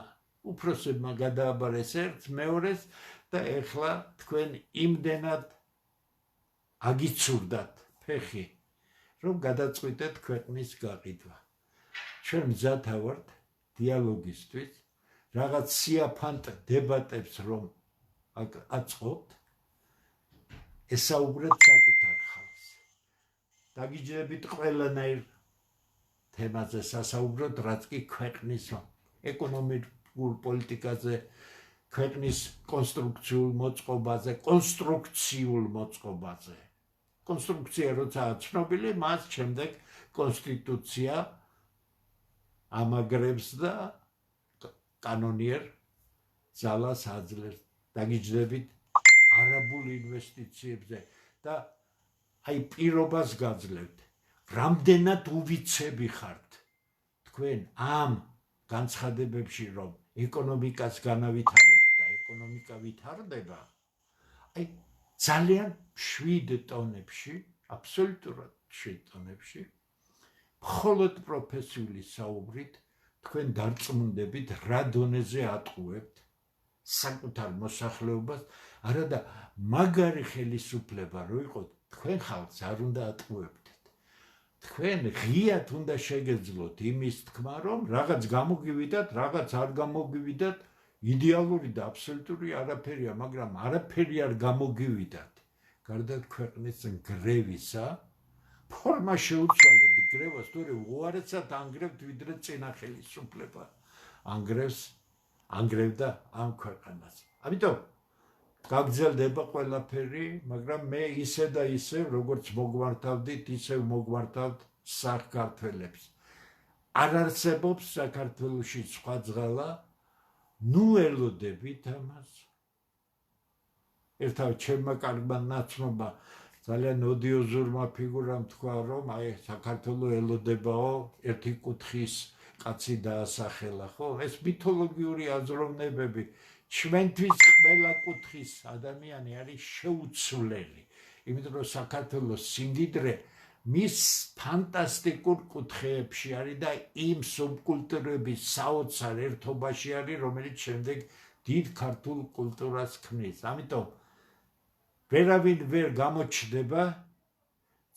უფროსებმა გადააბარეს ერთ მეორეს და ეხლა თქვენ იმდენად აგიცურდათ ფეხი რომ გადაწყვიტეთ ქვეყნის გაყიდვა ჩვენ მზად ავართ დიალოგისთვის რაღაც სიაფანტ დებატებს რომ აწყობთ ესაუბრეთ საკუთარ ხალხს დაგიჯდებით ყველანაირ თემაზე სასაუბროთ რაც კი ქვეყნის ეკონომიკურ პოლიტიკაზე ქვეყნის კონსტრუქციულ მოწყობაზე კონსტრუქცია როცა ცნობილი მას შემდეგ კონსტიტუცია ამაგრებს და კანონიერ ძალას აძლევს დაგიჯდებით არაბულ ინვესტიციებზე და აი პირობას გაძლევთ რამდენად უვიცები ხართ თქვენ ამ განცხადებებში რომ ეკონომიკას განავითარებთ და ეკონომიკა ვითარდება აი ძალიან 7 ტონებში აბსოლუტურად 7 ტონებში მხოლოდ პროფესიული საუბრით თქვენ დარწმუნდებით რა დონეზე ატყუებთ საკუთარ მოსახლეობას არადა მაგარი ხელისუფლება რო იყოთ თქვენ ხალხს არ უნდა ატყუებდეთ თქვენ ღიად უნდა შეგეძლოთ იმის თქმა რომ რაღაც გამოგივიდათ რაღაც არ გამოგივიდათ იდეალური და აბსოლუტური არაფერია მაგრამ არაფერი არ გამოგივიდათ გარდა ქვეყნის ნგრევისა ფორმა შეუცვალეთ ნგრევას თორე უარესად ანგრევთ ვიდრე წინა ხელისუფლება ანგრევდა ამ ქვეყანას ამიტომ გაგრძელდება ყველაფერი მაგრამ მე ისე და ისე როგორც მოგმართავდით ისევ მოგმართავთ საქართველოს არ არსებობს საქართველოში სხვა ძღალა ნუ ელოდებით ამას ერთავ ჩემმა კარგმა ნაცნობა ძალიან ოდიოზურმა ფიგურამ თქვა რომ აი საქართველოს ელოდებაო ერთი კუთხის კაცი დაასახელა ხო ეს მითოლოგიური აზროვნებები ჩვენთვის ყველა კუთხის ადამიანი არის შეუცვლელი იმიტომ რომ საქართველოს სიმდიდრე მის ფანტასტიკურ კუთხეებში არის და იმ სუბკულტურების საოცარ ერთობაში არის რომელიც შემდეგ დიდ ქართულ კულტურას ქმნის ამიტომ ვერავინ ვერ გამოჩნდება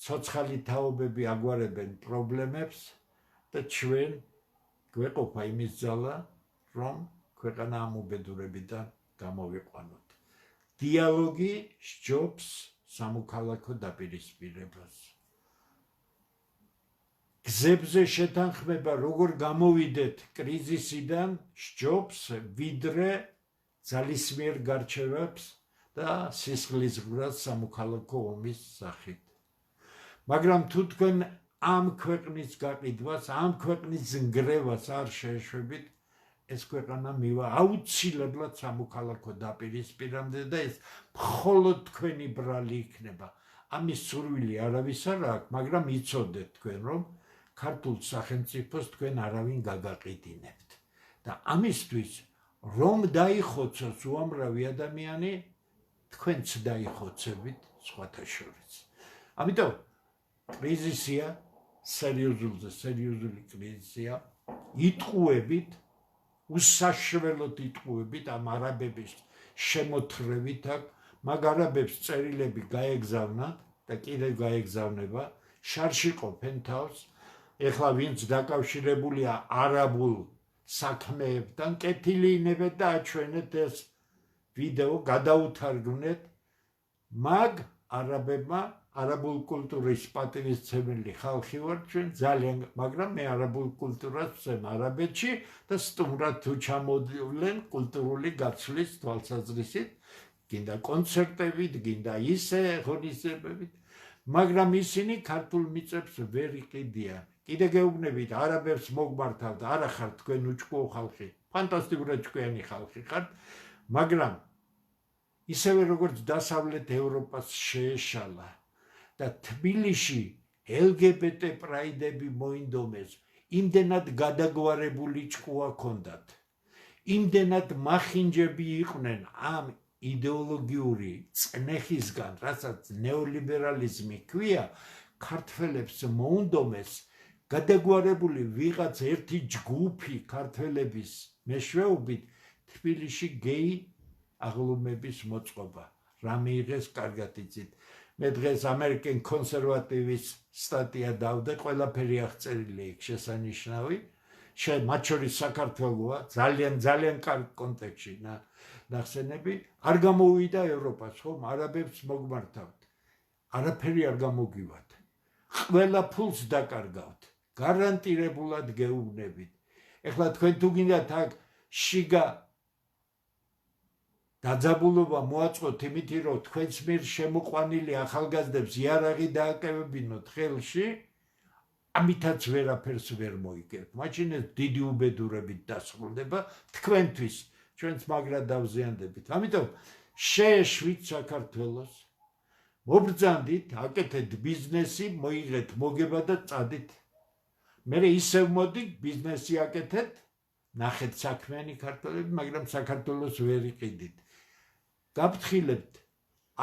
ცოცხალი თაობები აგვარებენ პრობლემებს და ჩვენ გვეყოფა იმის ძალა რომ ქვეყანა ამ უბედურებიდან გამოვიყვანოთ დიალოგი სჯობს სამოქალაქო დაპირისპირებას გზებზე შეთანხმება როგორ გამოვიდეთ კრიზისიდან სჯობს ვიდრე ძალისმიერ გარჩევებს და სისხლისღვრას სამოქალაქო ომის სახით მაგრამ თუ თქვენ ამ ქვეყნის გაყიდვას ამ ქვეყნის ნგრევას არ შეეშვებით ეს ქვეყანა მივა აუცილებლად სამოქალაქო დაპირისპირამდე და ეს მხოლოდ თქვენი ბრალი იქნება ამის სურვილი არავის არ აქვს მაგრამ იცოდეთ თქვენ რომ ქართულ სახელმწიფოს თქვენ არავინ გაგაყიდინებთ და ამისთვის რომ დაიხოცოს უამრავი ადამიანი თქვენც დაიხოცებით სხვათა შორის ამიტომ კრიზისია სერიოზული კრიზისია იტყუებით უსაშველოდ იტყუებით ამ არაბების შემოთხრევით მაგ არაბებს წერილები გაეგზავნათ და კიდევ გაეგზავნება შარში ყოფენ თავს ეხლა ვინც დაკავშირებულია არაბულ საქმეებთან კეთილი ინებეთ და აჩვენეთ ეს ვიდეო გადაუთარგმნეთ მაგ არაბებმა არაბულ კულტურის პატივისცემელი ხალხი ვარ ჩვენ ძალიან მაგრამ მე არაბულ კულტურას ვცემ არაბეთში და სტუმრად თუ ჩამოდივლენ კულტურული გაცვლის თვალსაზრისით გინდა კონცერტებით გინდა ისე ღონისძიებებით მაგრამ ისინი ქართულ მიწებს ვერ იყიდიან კიდე გეუბნებით არაბებს მოგმართავთ, არა ხართ თქვენ უჩქუო ხალხი, ფანტასტიკურად ჭკვიანი ხალხი ხართ, მაგრამ ისევე როგორც დასავლეთ ევროპას შეეშალა და თბილისში LGBT პრაიდები მოინდომეს, იმდენად გადაგვარებული ჭკუა ჰქონდათ, იმდენად მახინჯები იყვნენ ამ იდეოლოგიური წნეხისგან, რასაც ნეოლიბერალიზმი ქვია, ქართველებს მოუნდომეს გადაგვარებული ვიღაც ერთი ჯგუფი ქართველების მეშვეობით თბილისში გეი აღლუმების მოწყობა. რა მიიღეს კარგად იცით. მე დღეს ამერიკენ კონსერვატივის სტატია დავდე, ყველაფერი აღწერილი იქ შესანიშნავი. მათ შორის საქართველოა ძალიან კარგ კონტექსტში ნახსენები. არ გამოვიდა ევროპას, ხომ არაბებს მოგმართავთ. არაფერი არ გამოგივათ. ყველა ფულს დაკარგავთ. გარანტირებულად გეუბნებით. ეხლა თქვენ თუ გინდათ აქ შიგა დაძაბულობა მოაწყოთ იმით, რომ თქვენს მიერ შემოყვანილი ახალგაზრდებს იარაღი დააკევებინოთ ხელში, ამითაც ვერაფერს ვერ მოიგებთ. მაშინ ეს დიდი უბედურებით დასრულდება თქვენთვის, ჩვენც მაგრად დავზიანდებით. ამიტომ შეეშვით საქართველოს, მობრძანდით, აკეთეთ ბიზნესი, მოიღეთ მოგება და წადით. მერე ისევ მოდით, ბიზნესი აკეთეთ, ნახეთ საქმიანი ქართველები, მაგრამ საქართველოს ვერ იყიდით. გაფრთხილებთ,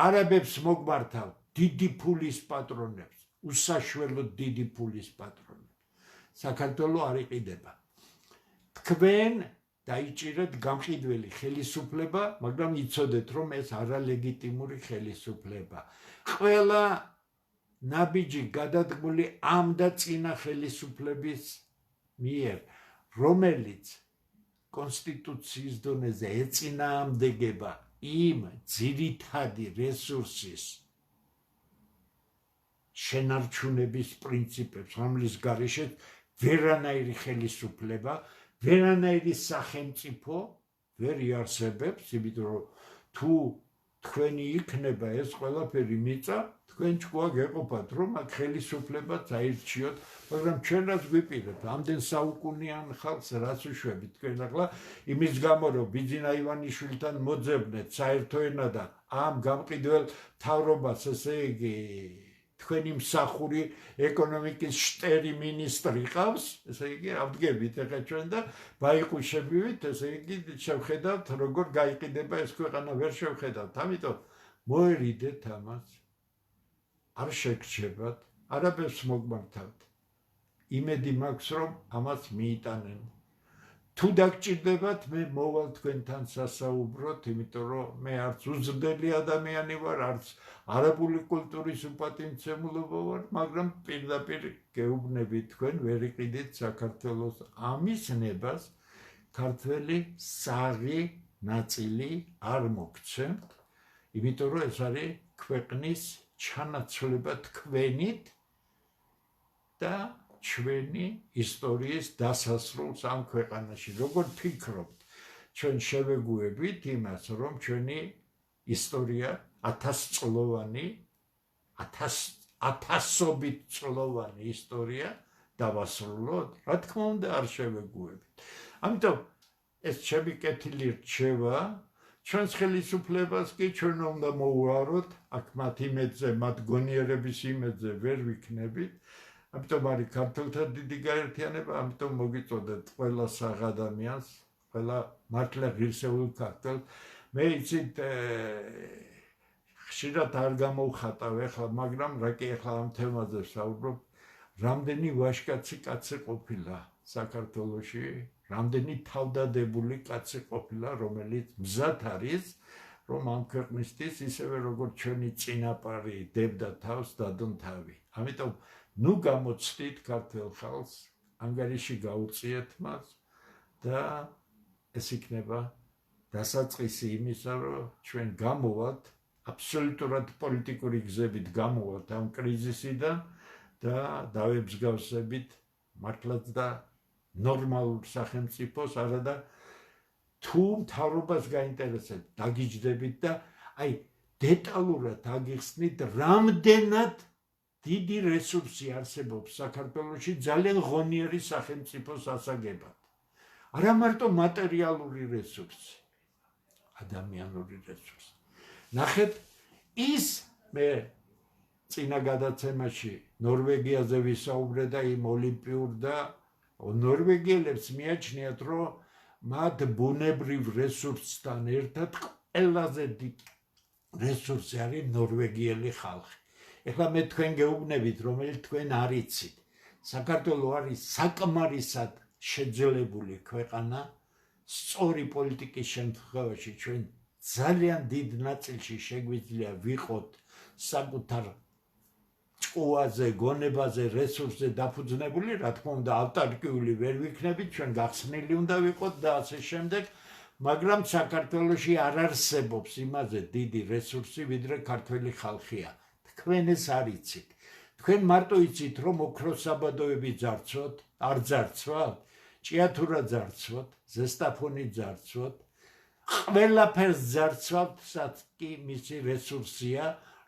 არაბებს მოგმართავთ, დიდი ფულის პატრონებს, უსაშველოდ დიდი ფულის პატრონებს. საქართველო არ იყიდება. თქვენ დაიჭირეთ გამყიდველი ხელისუფლება, მაგრამ იცოდეთ, რომ ეს არალეგიტიმური ხელისუფლება. ყველა ნაბიჯი გადადგმული ამ და წინა ხელისუფლების მიერ, რომელიც კონსტიტუციის დონეზე ეწინააღმდეგება იმ ძირითადი რესურსის შენარჩუნების პრინციპებს, რომლის გარეშეც ვერანაირი ხელისუფლება, ვერანაირი სახელმწიფო ვერ იარსებებს, იმიტომ რომ თუ თქვენი იქნება ეს ყველაფერი მიწა, თქვენ ჭკუა გეყოფათ, რომ აქ ხელისუფლება წაირჩიოთ, მაგრამ ჩვენ რაც გვიპირებთ, ამდენ საუკუნიან ხალხს რაც უშვებით თქვენ ახლა იმის გამო, რომ ბიძინა ივანიშვილთან მოძებნეთ საერთო ენა და ამ გამყიდველ მთავრობას, ესე იგი თქვენი მსახური ეკონომიკის შტერი მინისტრი ყავს, ესე იგი ავდგებით ახლა ჩვენ და ბაიყუშებივით, ესე იგი შევხედავთ, როგორ გაიყიდება ეს ქვეყანა, ვერ შევხედავთ. ამიტომ მოერიდეთ ამას. არ შეგრჩებათ, არაბებს მოგმართავთ. იმედი მაქვს, რომ ამას მიიტანენ. თუ დაგჭირდებათ, მე მოვალ თქვენთან სასაუბროთ, იმიტომ რომ მე არც უზრდელი ადამიანი ვარ, არც არაბული კულტურის უპატიმცემულობა ვარ, მაგრამ პირდაპირ გეუბნებით თქვენ, ვერ იყიდით საქართველოს ამის ნებას, ქართველი საღი ნაწილი არ მოგცემთ, იმიტომ რომ ეს არის ქვეყნის ჩანაცვლება თქვენით და ჩვენი ისტორიის დასასრულს ამ ქვეყანაში. როგორ ფიქრობთ, ჩვენ შევეგუებით იმას, რომ ჩვენი ისტორია 1000 წლოვანი, 1000-ობით წლოვანი ისტორია დავასრულოთ? რა თქმა უნდა, არ შევეგუებით. ამიტომ ეს ჩემი კეთილი რჩევა, ჩვენს ხელისუფლებას კი ჩვენ უნდა მოვუაროთ, აქ მათ იმედზე, მათ გონიერების იმედზე ვერ ვიქნებით. ამიტომ არის ქართველთა დიდი გაერთიანება, ამიტომ მოგიწოდეთ ყველა საღ ადამიანს, ყველა მართლა ღირსეულ ქართველს. მე იცით, ხშირად არ გამოვხატავ ეხლა, მაგრამ რა კი ეხლა ამ თემაზე ვსაუბრობ, რამდენი ვაჟკაცი კაცი ყოფილა საქართველოში, რამდენი თავდადებული კაცი ყოფილა, რომელიც მზად არის, რომ ამ ქვეყნისთვის ისევე როგორც ჩვენი წინაპარი დებდა თავს, დადონ თავი. ამიტომ ნუ გამოცდით ქართველ ხალხს, ანგარიში გაუწიეთ მას და ეს იქნება დასაწყისი იმისა, რომ ჩვენ გამოვალთ, აბსოლუტურად პოლიტიკური გზებით გამოვალთ ამ კრიზისიდან და დავებსგავსებით მართლაც და ნორმალურ სახელმწიფოს, არადა თუ მთავრობას გაინტერესებთ, დაგიჯდებით და აი დეტალურად აგიხსნით, რამდენად დიდი რესურსი არსებობს საქართველოში ძალიან ღონიერი სახელმწიფოს ასაგებად. არა მარტო მატერიალური რესურსი, ადამიანური რესურსი. ნახეთ, ის მე წინა გადაცემაში ნორვეგიაზე ვისაუბრე და იმ ოლიმპიურ და ნორვეგიელებს მიაჩნიათ, რომ მათ ბუნებრივ რესურსთან ერთად ყველაზე დიდი რესურსი არის ნორვეგიელი ხალხი. ეხლა მე თქვენ გეუბნებით, რომელიც თქვენ არ იცით. საქართველო არის საკმარისად შეძლებული ქვეყანა, სწორი პოლიტიკის შემთხვევაში ჩვენ ძალიან დიდ ნაწილში შეგვიძლია ვიყოთ საკუთარ ჭკუაზე, გონებაზე, რესურსზე დაფუძნებული, რა თქმა უნდა, ავტარკიული ვერ ვიქნებით, ჩვენ გახსნილი უნდა ვიყოთ და ასე შემდეგ, მაგრამ საქართველოში არ არსებობს იმაზე დიდი რესურსი, ვიდრე ქართველი ხალხია. თქვენ ეს არ იცით. თქვენ მარტო იცით, რომ ოქროს საბადოები ძარცვოთ, არ ძარცვათ, ჭიათურა ძარცვოთ, ზესტაფონი ძარცვოთ, ყველაფერს ძარცვათ, სადაც კი მისი რესურსია,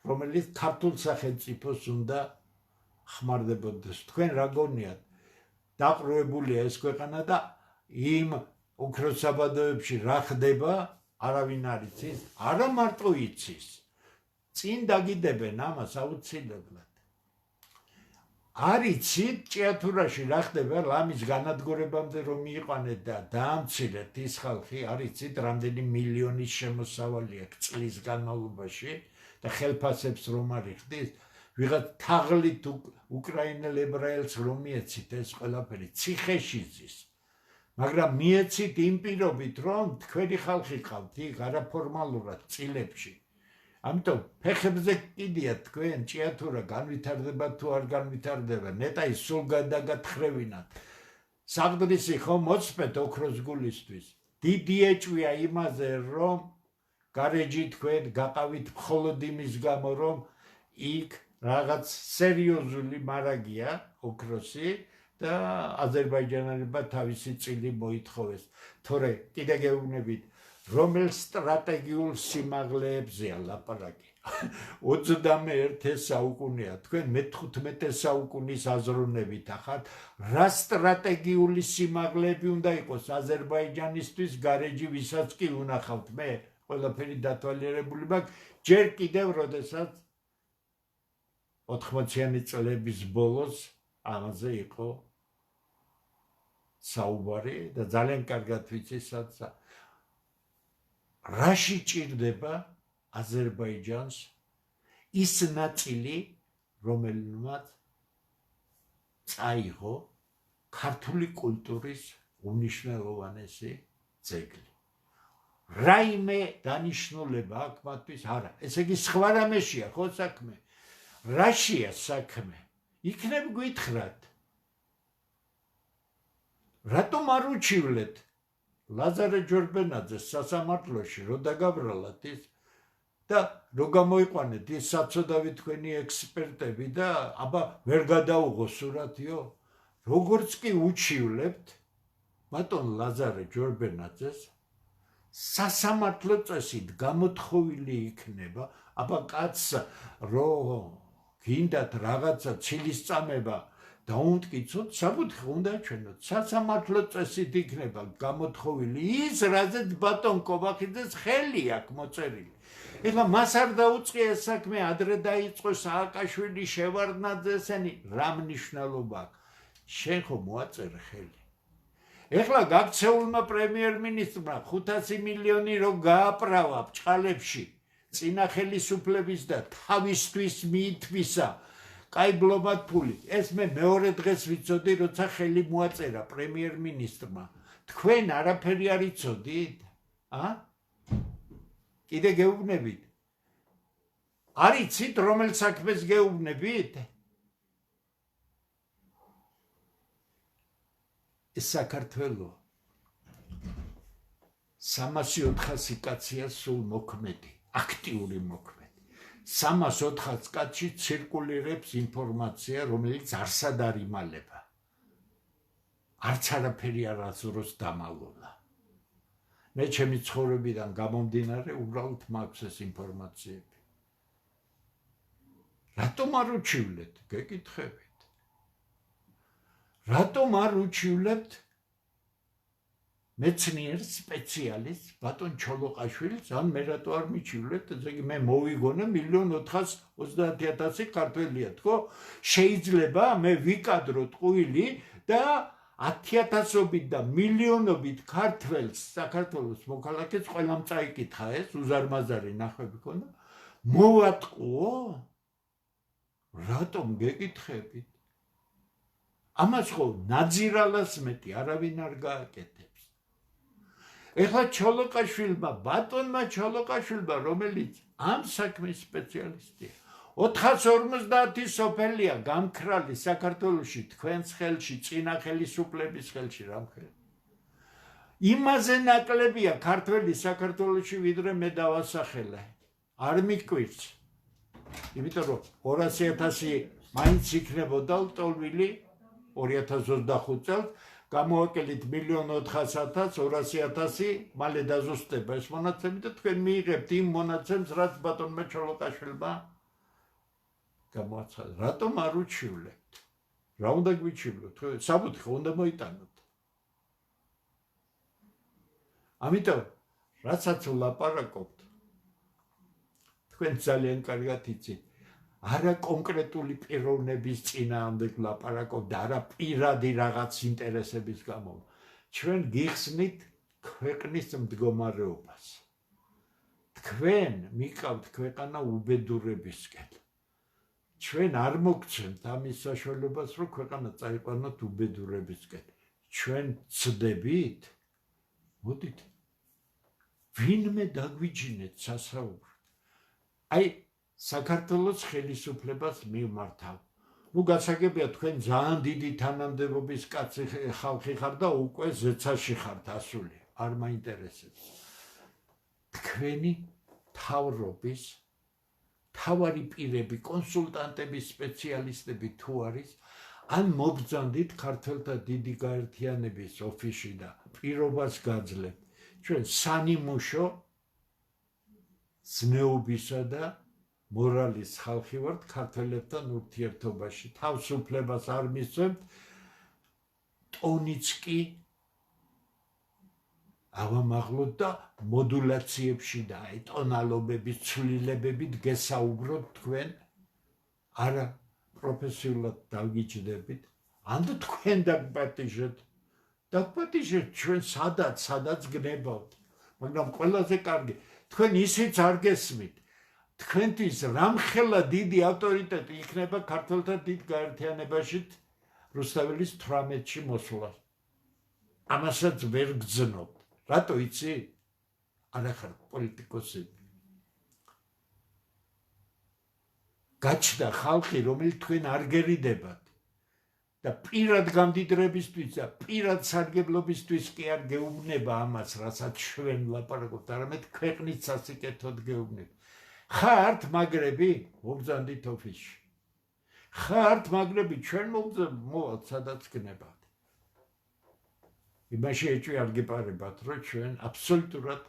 რომელიც ქართულ სახელმწიფოს უნდა ხმარდებოდეს. თქვენ რა გონიათ, დაყრუებულია ეს ქვეყანა და იმ ოქროს საბადოებში რა ხდება, არავინ არ იცის, არა მარტო იცის, წინ დაგიდებენ ამას აუცილებლად. არ იცით ჭიათურაში რა ხდება, ლამის განადგურებამდე რომ მიიყვანეთ და დაამცირეთ ის ხალხი, არ იცით რამდენი მილიონის შემოსავალი აქვს წლის განმავლობაში და ხელფასებს რომ არ იხდის, ვიღაც თაღლით უკრაინელ ებრაელს რომ მიეცით ეს ყველაფერი ციხეში ზის. მაგრამ მიეცით იმ პირობით, რომ თქვენი ხალხი ყავთ იქ არაფორმალურად წილებში. ამიტომ ფეხებზე კიდია თქვენ ჭიათურა განვითარდება თუ არ განვითარდება, ნეტაი სულ გადაგათხრევინათ. საგდრისი ხომ მოწმეთ ოქროს გულისთვის. დიდი ეჭვია იმაზე, რომ გარეჯი თქვენ გაყავით მხოლოდ იმის გამო, რომ იქ რაღაც სერიოზული მარაგია ოქროსი და აზერბაიჯანელებმა თავისი წილი მოითხოვეს. თორე კიდე გეუბნებით, რომელ სტრატეგიულ სიმაღლეებზეა ლაპარაკი. 21 საუკუნეა, თქვენ მე-15 საუკუნის აზროვნებით ახართ, რა სტრატეგიული სიმაღლეები უნდა იყოს აზერბაიჯანისთვის გარეჯი ვისაც კი უნახავთ მე, ყველაფერი დათვალიერებული მაქვს, ჯერ კიდევ როდესაც 80-იანი წლების ბოლოს ამაზე იყო საუბარი და ძალიან კარგად ვიცი სადაც რაში ჭირდება აზერბაიჯანს ის ნაწილი, რომელმაც წაიღო ქართული კულტურის უმნიშვნელოვანესი ძეგლი. რაიმე დანიშნულება აქვს მათთვის არა. ესე იგი სხვა რამეშია ხო საქმე? რაშია საქმე? იქნებ გითხრათ. რატომ არ უჩივლეთ ლაზარე ჯორბენაძეს სასამართლოში, რო დაგაბრალათ ის და რო გამოიყვანეთ ის საწოდავი თქვენი ექსპერტები და აბა ვერ გადაუღო სურათიო, როგორც კი უჩივლებთ ბატონ ლაზარე ჯორბენაძეს, სასამართლო წესით გამოთხოვილი იქნება, აბა კაცს რო გინდათ რაღაცა ცილის წამება დაუნტკიცოთ, საფუთხე უნდა ჩვენოთ. სასამართლო წესით იქნება გამოთხოვილი ის, რაზეც ბატონ კობახიძეს ხელი აქვს მოწერილი. ეხლა მას არ დაუწყია ეს საქმე, ადრე დაიწყო სააკაშვილი, შევარდნაძე, ესენი რა მნიშვნელობა აქვს? შენ ხო მოაწერე ხელი. ეხლა გაქცეულმა პრემიერ-მინისტრმა 500 მილიონი რო გააправა ბჭყალებში წინა ხელისუფლების და თავისთვის მიითვისა კაი ბლომად ფული. ეს მე მეორე დღეს ვიცოდი, როცა ხელი მოაწერა პრემიერ-მინისტრმა. თქვენ არაფერი არ იცოდით? კიდე გეუბნებით? არ იცით რომელ საქმეს გეუბნებით? ეს საქართველო 300-400 კაცია სულ მოქმედი, აქტიური მოქმედი. 300-400 კაცში ცირკულირებს ინფორმაცია, რომელიც არსად არ იმალება. არც არაფერი არ აზროს დამალულა. მე ჩემი ცხოვრებიდან გამომდინარე უბრალოდ მაქვს ეს ინფორმაციები. რატომ არ უჩივლეთ? გეკითხებით. რატომ არ უჩივლებთ მეცნიერ სპეციალისტს ბატონ ჩოლოყაშვილს, ან მე რატო არ მიჩივლეთ? ესე იგი მე მოვიგონე 1,430,000 ქართველია, თქო? შეიძლება მე ვიკადრო ტყუილი და 10,000-ობით და მილიონობით ქართველს საქართველოს მოქალაქეს ყველამ წაიკითხა ეს უზარმაზარი ნახვები ქონდა. მოვატყუო? რატომ გეკითხებით? ამას ხო ნაძირალას მეტი არავინ არ გააკეთებს. ეხლა ჩოლოყაშვილმა, ბატონმა ჩოლოყაშვილმა, რომელიც ამ საქმის სპეციალისტია, 450 სოფელია გამქრალი საქართველოში თქვენს ხელში, წინა ხელისუფლების ხელში რამხელა. იმაზე ნაკლებია ქართველი საქართველოში, ვიდრე მე დავასახელე. არ მიკვირს. იმიტომ რომ 200,000 მაინც იქნებოდა ლტოლვილი 2025 წელს, გამოვაკელით 1,400,000, 200,000, მალე დაზუსტება ეს მონაცემი და თქვენ მიიღებთ იმ მონაცემს, რაც ბატონმა ჩოლოყაშვილმა გამოაცხადა. რატომ არ უჩივლებთ? რა უნდა გვიჩივლოთ? საბუთი ხო უნდა მოიტანოთ. ამიტომ რასაც ვლაპარაკობთ, თქვენ ძალიან კარგად იცით, არა კონკრეტული პიროვნების წინააღმდეგ ვლაპარაკობთ და არა პირადი რაღაც ინტერესების გამო. ჩვენ გიხსნით ქვეყნის მდგომარეობას. თქვენ მიყავთ ქვეყანა უბედურებისკენ. ჩვენ არ მოგცემთ ამის საშუალებას, რომ ქვეყანა წაიყვანოთ უბედურებისკენ. ჩვენ ცდებით? მოდით. ვინმე დაგვიჯინეთ სასაუბრად. აი საქართველოს ხელისუფლებას მივმართავ. ნუ გასაგებია თქვენ ძალიან დიდი თანამდებობის კაცი ხალხი ხარ და უკვე ზეცაში ხართ ასული. არ მაინტერესებს. თქვენი მთავრობის მთავარი პირები, კონსულტანტები, სპეციალისტები თუ არის, ან მობრძანდით ქართველთა დიდი გაერთიანების ოფისში და პირობას გაძლევთ. ჩვენ სანიმუშო ზნეობისა და მორალის ხალხი ვართ ქართველებთან ურთიერთობაში. თავისუფლებას არ მისცემთ, ტონიც კი ავამაღლოთ და მოდულაციებში და ტონალობების ცვლილებებით გესაუბროთ თქვენ, არა პროფესიულად დავგიჯდებით, ან თქვენ დაგპატიჟეთ. დაგპატიჟეთ ჩვენ სადაც გნებავთ, მაგრამ ყველაზე კარგი, თქვენ ისიც არ გესმით. თქვენთვის რამხელა დიდი ავტორიტეტი იქნება ქართველთა დიდ გაერთიანებაში რუსთაველის 18-ში მოსვლა. ამასაც ვერ გძნობთ. რატო იცი? არა ხარ პოლიტიკოსები. გაჩნდა ხალხი, რომელიც თქვენ არ გერიდებათ და პირად გამდიდრებისთვის და პირად სარგებლობისთვის კი არ გეუბნება ამას, რასაც ჩვენ ვლაპარაკობთ, არამედ ქვეყნის სასიკეთოდ გეუბნებით. ხართ მაგრები? მობრძანდით ოფისში. ხართ მაგრები? ჩვენ მოვალთ სადაც გნებავთ. იმაში ეჭვი არ გეპარებათ, რომ ჩვენ აბსოლუტურად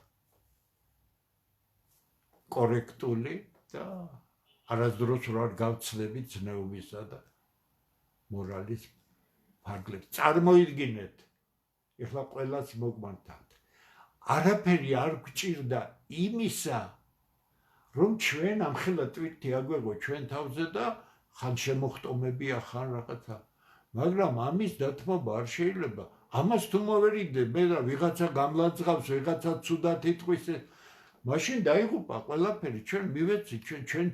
კორექტული და არასდროს არ გავცდებით ზნეობისა და მორალის ფარგლებს. წარმოიდგინეთ, ეხლა ყველას მოგმართავთ. არაფერი არ გვჭირდა იმისა, რომ ჩვენ ამხელა ტვირთი აგვეღო ჩვენ თავზე და ხან შემოხტომებია, ხან რაღაცა. მაგრამ ამის დათმობა არ შეიძლება. ამას თუ მოვერიდე, მე რა ვიღაცა გამლაძღავს, ვიღაცა ცუდად იტყვის, მაშინ დაიღუპა ყველაფერი, ჩვენ მივეცით,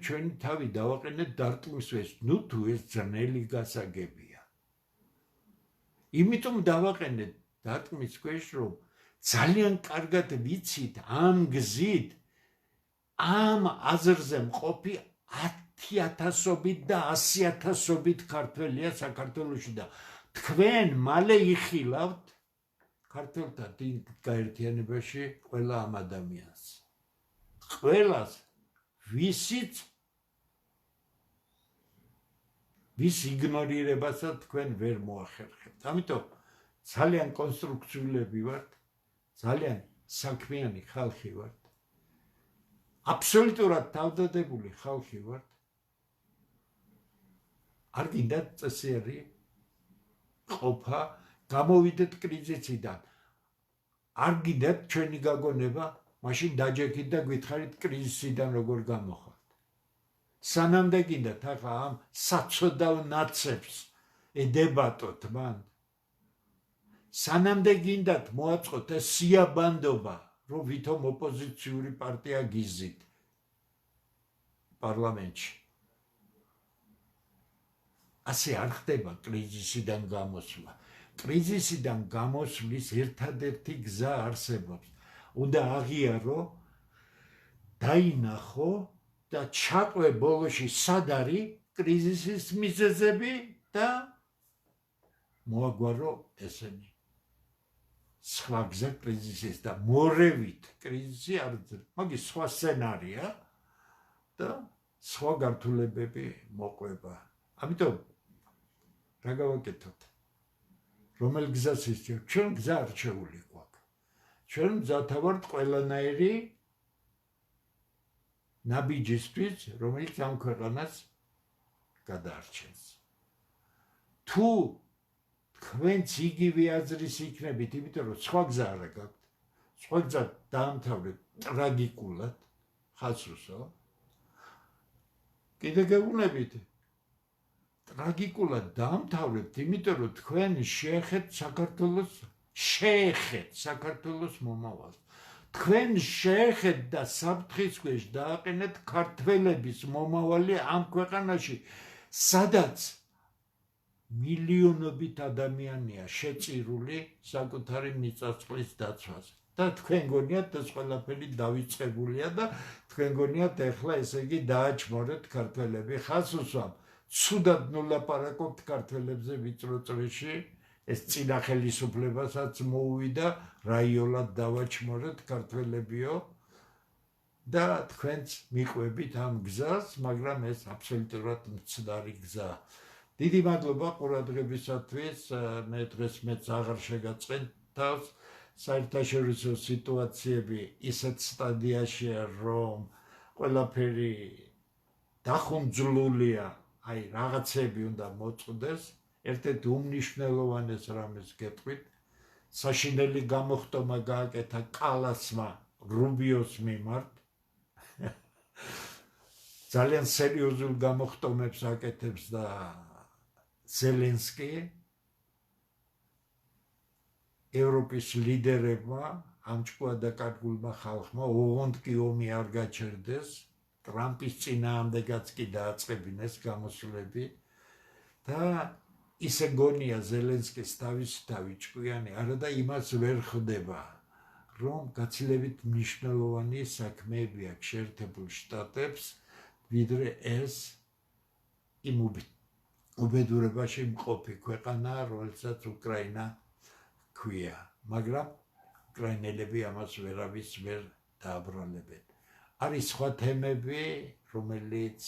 ჩვენი თავი დავაყენეთ დარტყმისვეს. ნუ თუ ეს ძნელი გასაგებია. იმიტომ დავაყენეთ დარტყმის ქვეშ, რომ ძალიან კარგად ვიცით ამ გზით, ამ აზრზე მყოფი 10,000-ობით და 100,000-ობით ქართველია საქართველოში და თქვენ მალე იხილავთ ქართველთა დიდ გაერთიანებაში ყველა ამ ადამიანს. ყველას ვის იგნორირებასაც თქვენ ვერ მოახერხებთ. ამიტომ ძალიან კონსტრუქციულები ვართ, ძალიან საქმიანი ხალხი ვართ. აბსოლუტურად თავდადებული ხალხი ვართ არ გინდათ წესიერი ყოფა, გამოვიდეთ კრიზისიდან. არ გინდათ ჩვენი გაგონება, მაშინ დაჯექით და გითხარით კრიზისიდან როგორ გამოხართ. სანამდე გინდათ ახლა ამ საცოდავ ნაცებს ედებატოთ მან. სანამდე გინდათ მოაწყოთ ეს სიაბანდობა, რომ ვითომ ოპოზიციური პარტია გიზით პარლამენტში. ასე არ ხდება კრიზისიდან გამოსვლა. კრიზისიდან გამოსვლის ერთადერთი გზა არსებობს. უნდა აღიარო, დაინახო და ჩაყვე ბოლოში სად არის კრიზისის მიზეზები და მოაგვარო ესენი. სხვა გზა კრიზისის და მორევით კრიზისი არ ძრება. მაგის სხვა სცენარია და სხვა გართულებები მოყვება. ამიტომ რა გავაკეთოთ? რომელ გზას ისწრებ? ჩვენ გზა არჩეული გვაქვს. ჩვენ მზათა ვართ ყველანაირი ნაბიჯისთვის, რომელიც ამ ქვეყანას გადაარჩენს. თუ თქვენც იგივე აზრის იქნებით, იმიტომ რომ სხვა გზა არა გაქვთ. სხვა გზა დაამთავრეთ ტრაგიკულად, ხაზუსო. კიდე გეუბნებით, ტრაგიკულად დაამთავრებთ, იმიტომ რომ თქვენ შეეხეთ საქართველოს მომავალს. თქვენ შეეხეთ და საფრთხის ქვეშ დააყენეთ ქართველების მომავალი ამ ქვეყანაში, სადაც მილიონობით ადამიანია შეწირული საკუთარი მიწა-წყლის დაცვაზე. და თქვენ გონიათ ეს ყველაფერი დავიწყებულია და თქვენ გონიათ ეხლა ესე იგი დააჩმორეთ ქართველები. ხას უსვამ, ცუდად ნულაპარაკობთ ქართველებზე ვიწრო წრეში, ეს წინა ხელისუფლებასაც მოუვიდა, რაიოლად დავაჩმორეთ ქართველებიო და თქვენც მიყვებით ამ გზას, მაგრამ ეს აბსოლუტურად მცდარი გზაა. დიდი მადლობა ყურადღებისათვის. მე დღეს მეც აღარ შეგაწყენ თავს. საერთაშორისო სიტუაციები ისეთ სტადიაშია, რომ ყველაფერი დახუმძლულია, აი რაღაცები უნდა მოწყდეს. ერთ-ერთი უმნიშვნელოვანეს რამეს გეტყვით, საშინელი გამოხტომა გააკეთა კალასმა რუბიოს მიმართ. ძალიან სერიოზულ გამოხტომებს აკეთებს და ზელენსკი. ევროპის ლიდერებმა, ამ ჭკუადაკარგულმა ხალხმა, ოღონდ კი ომი არ გაჩერდეს, ტრამპის წინააღმდეგაც კი დააწყებინეს გამოსვლები და ისე გონია ზელენსკის თავი ჭკვიანი, არა და იმას ვერ ხვდება, რომ გაცილებით მნიშვნელოვანი საქმეები აქვს შეერთებულ შტატებს, ვიდრე ეს იმ უბედურებაში მყოფი ქვეყანა, რომელსაც უკრაინა ქვია, მაგრამ უკრაინელები ამას ვერავის ვერ დააბრალებენ. არის სხვა თემები, რომელიც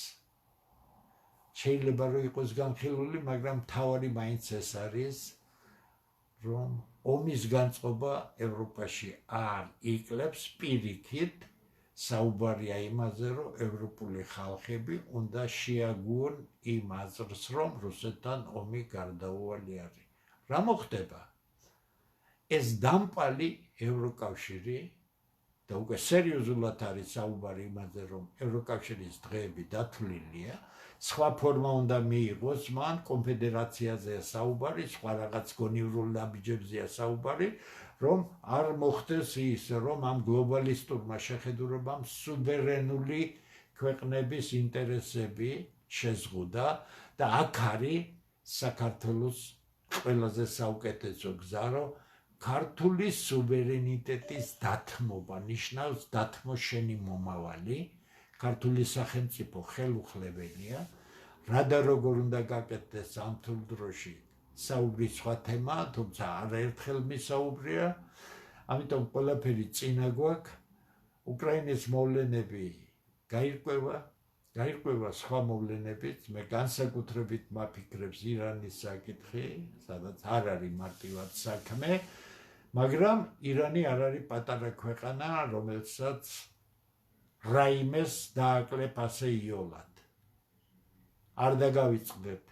შეიძლება რომ იყოს განხილული, მაგრამ მთავარი მაინც ეს არის, რომ ომის განწყობა ევროპაში არ იკლებს, პირიქით საუბარია იმაზე, რომ ევროპული ხალხები უნდა შეაგუონ იმ აზრს, რომ რუსეთთან ომი გარდაუვალი არის. რა მოხდება? ეს დამპალი ევროკავშირი და უკვე სერიოზულად არის საუბარი იმაზე, რომ ევროკავშირის დღეები დათვლილია, სხვა ფორმა უნდა მიიღოს მან, კონფედერაციაზეა საუბარი, სხვა რაღაც გონივრულ ნაბიჯებზეა საუბარი, რომ არ მოხდეს ის, რომ ამ გლობალისტურმა შეხედულებამ სუვერენული ქვეყნების ინტერესები შეზღუდა და აქ არის საქართველოს ყველაზე საუკეთესო გზა, რომ ქართული სუვერენიტეტის დათმობა ნიშნავს დათმოშენი მომავალი, ქართული სახელმწიფო ხელუხლებელია, რა და როგორ უნდა გაკეთდეს ამ თულ დროში საუბრის სხვა თემაა, თუმცა არაერთხელ მისაუბრია, ამიტომ ყველაფერი წინა გვაქვს, უკრაინის მოვლენები გაირკვევა სხვა მოვლენებით, მე განსაკუთრებით მაფიქრებს ირანის საკითხი, სადაც არ არის მარტივად საქმე, მაგრამ ირანი არ არის პატარა ქვეყანა, რომელსაც რაიმეს დააკლებ ასე იოლად. არ დაგავიწყდეთ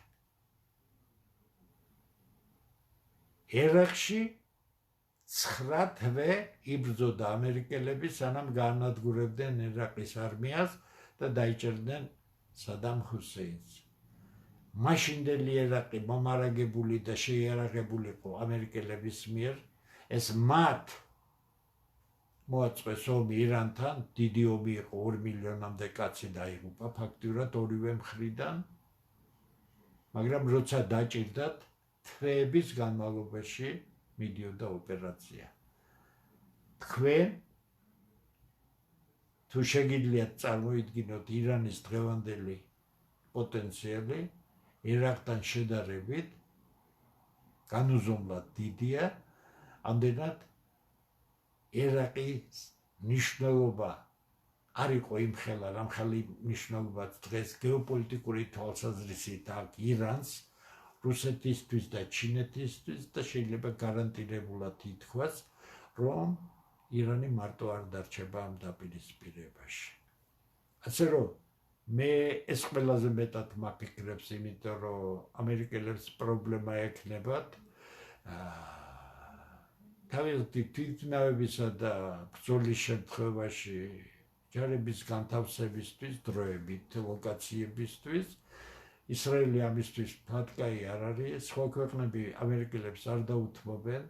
ერაყში 9 თვე იბრძოდა ამერიკელები, სანამ გაანადგურებდნენ ერაყის არმიას და დაიჭერდნენ სადამ ჰუსეინს. მაშინდელი ერაყი მომარაგებული და შეიარაღებული იყო ამერიკელების მიერ. ეს მათ მოაწყვეს ომი ირანთან, დიდი ომი იყო, 2 მილიონამდე კაცი დაიღუპა ფაქტიურად ორივე მხრიდან, მაგრამ როცა დაჭირდათ, თვეების განმავლობაში მიდიოდა ოპერაცია. თქვენ თუ შეგიძლიათ წარმოიდგინოთ ირანის დღევანდელი პოტენციალი ერაყთან შედარებით განუზომლად დიდია, ამდენად ერაყის მნიშვნელობა არ იყო იმხელა, რამხელა მნიშვნელობაც დღეს გეოპოლიტიკური თვალსაზრისით აქვს ირანს, რუსეთისთვის და ჩინეთისთვის და შეიძლება გარანტირებულად ითქვას, რომ ირანი მარტო არ დარჩება ამ დაპირისპირებაში. ასე რომ მე ეს ყველაზე მეტად მაფიქრებს, იმიტომ რომ ამერიკელებს პრობლემა ექნებათ თავისი თვითნავებისა და ბრძოლის შემთხვევაში ჯარების განთავსებისთვის, დროებით, ლოკაციებისთვის. ისრაელი ამისთვის ფათკაი არ არის, სხვა ქვეყნები ამერიკელებს არ დაუთმობენ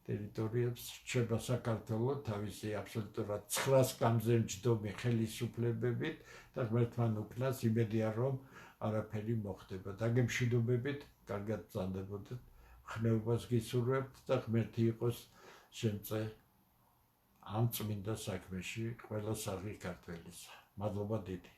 ტერიტორიებს, რჩება საქართველო თავისი აბსოლუტურად 9 სკამზე მჯდომი ხელისუფლებებით და ღმერთთან უკნას იმედია, რომ არაფერი მოხდება. დაგემშვიდობებით, კარგად ბრძანდებოდეთ, ხნეობას გისურვებთ და ღმერთი იყოს შემწე ამ წმინდა საქმეში ყველა სახი ქართველისა. მადლობა დიდი.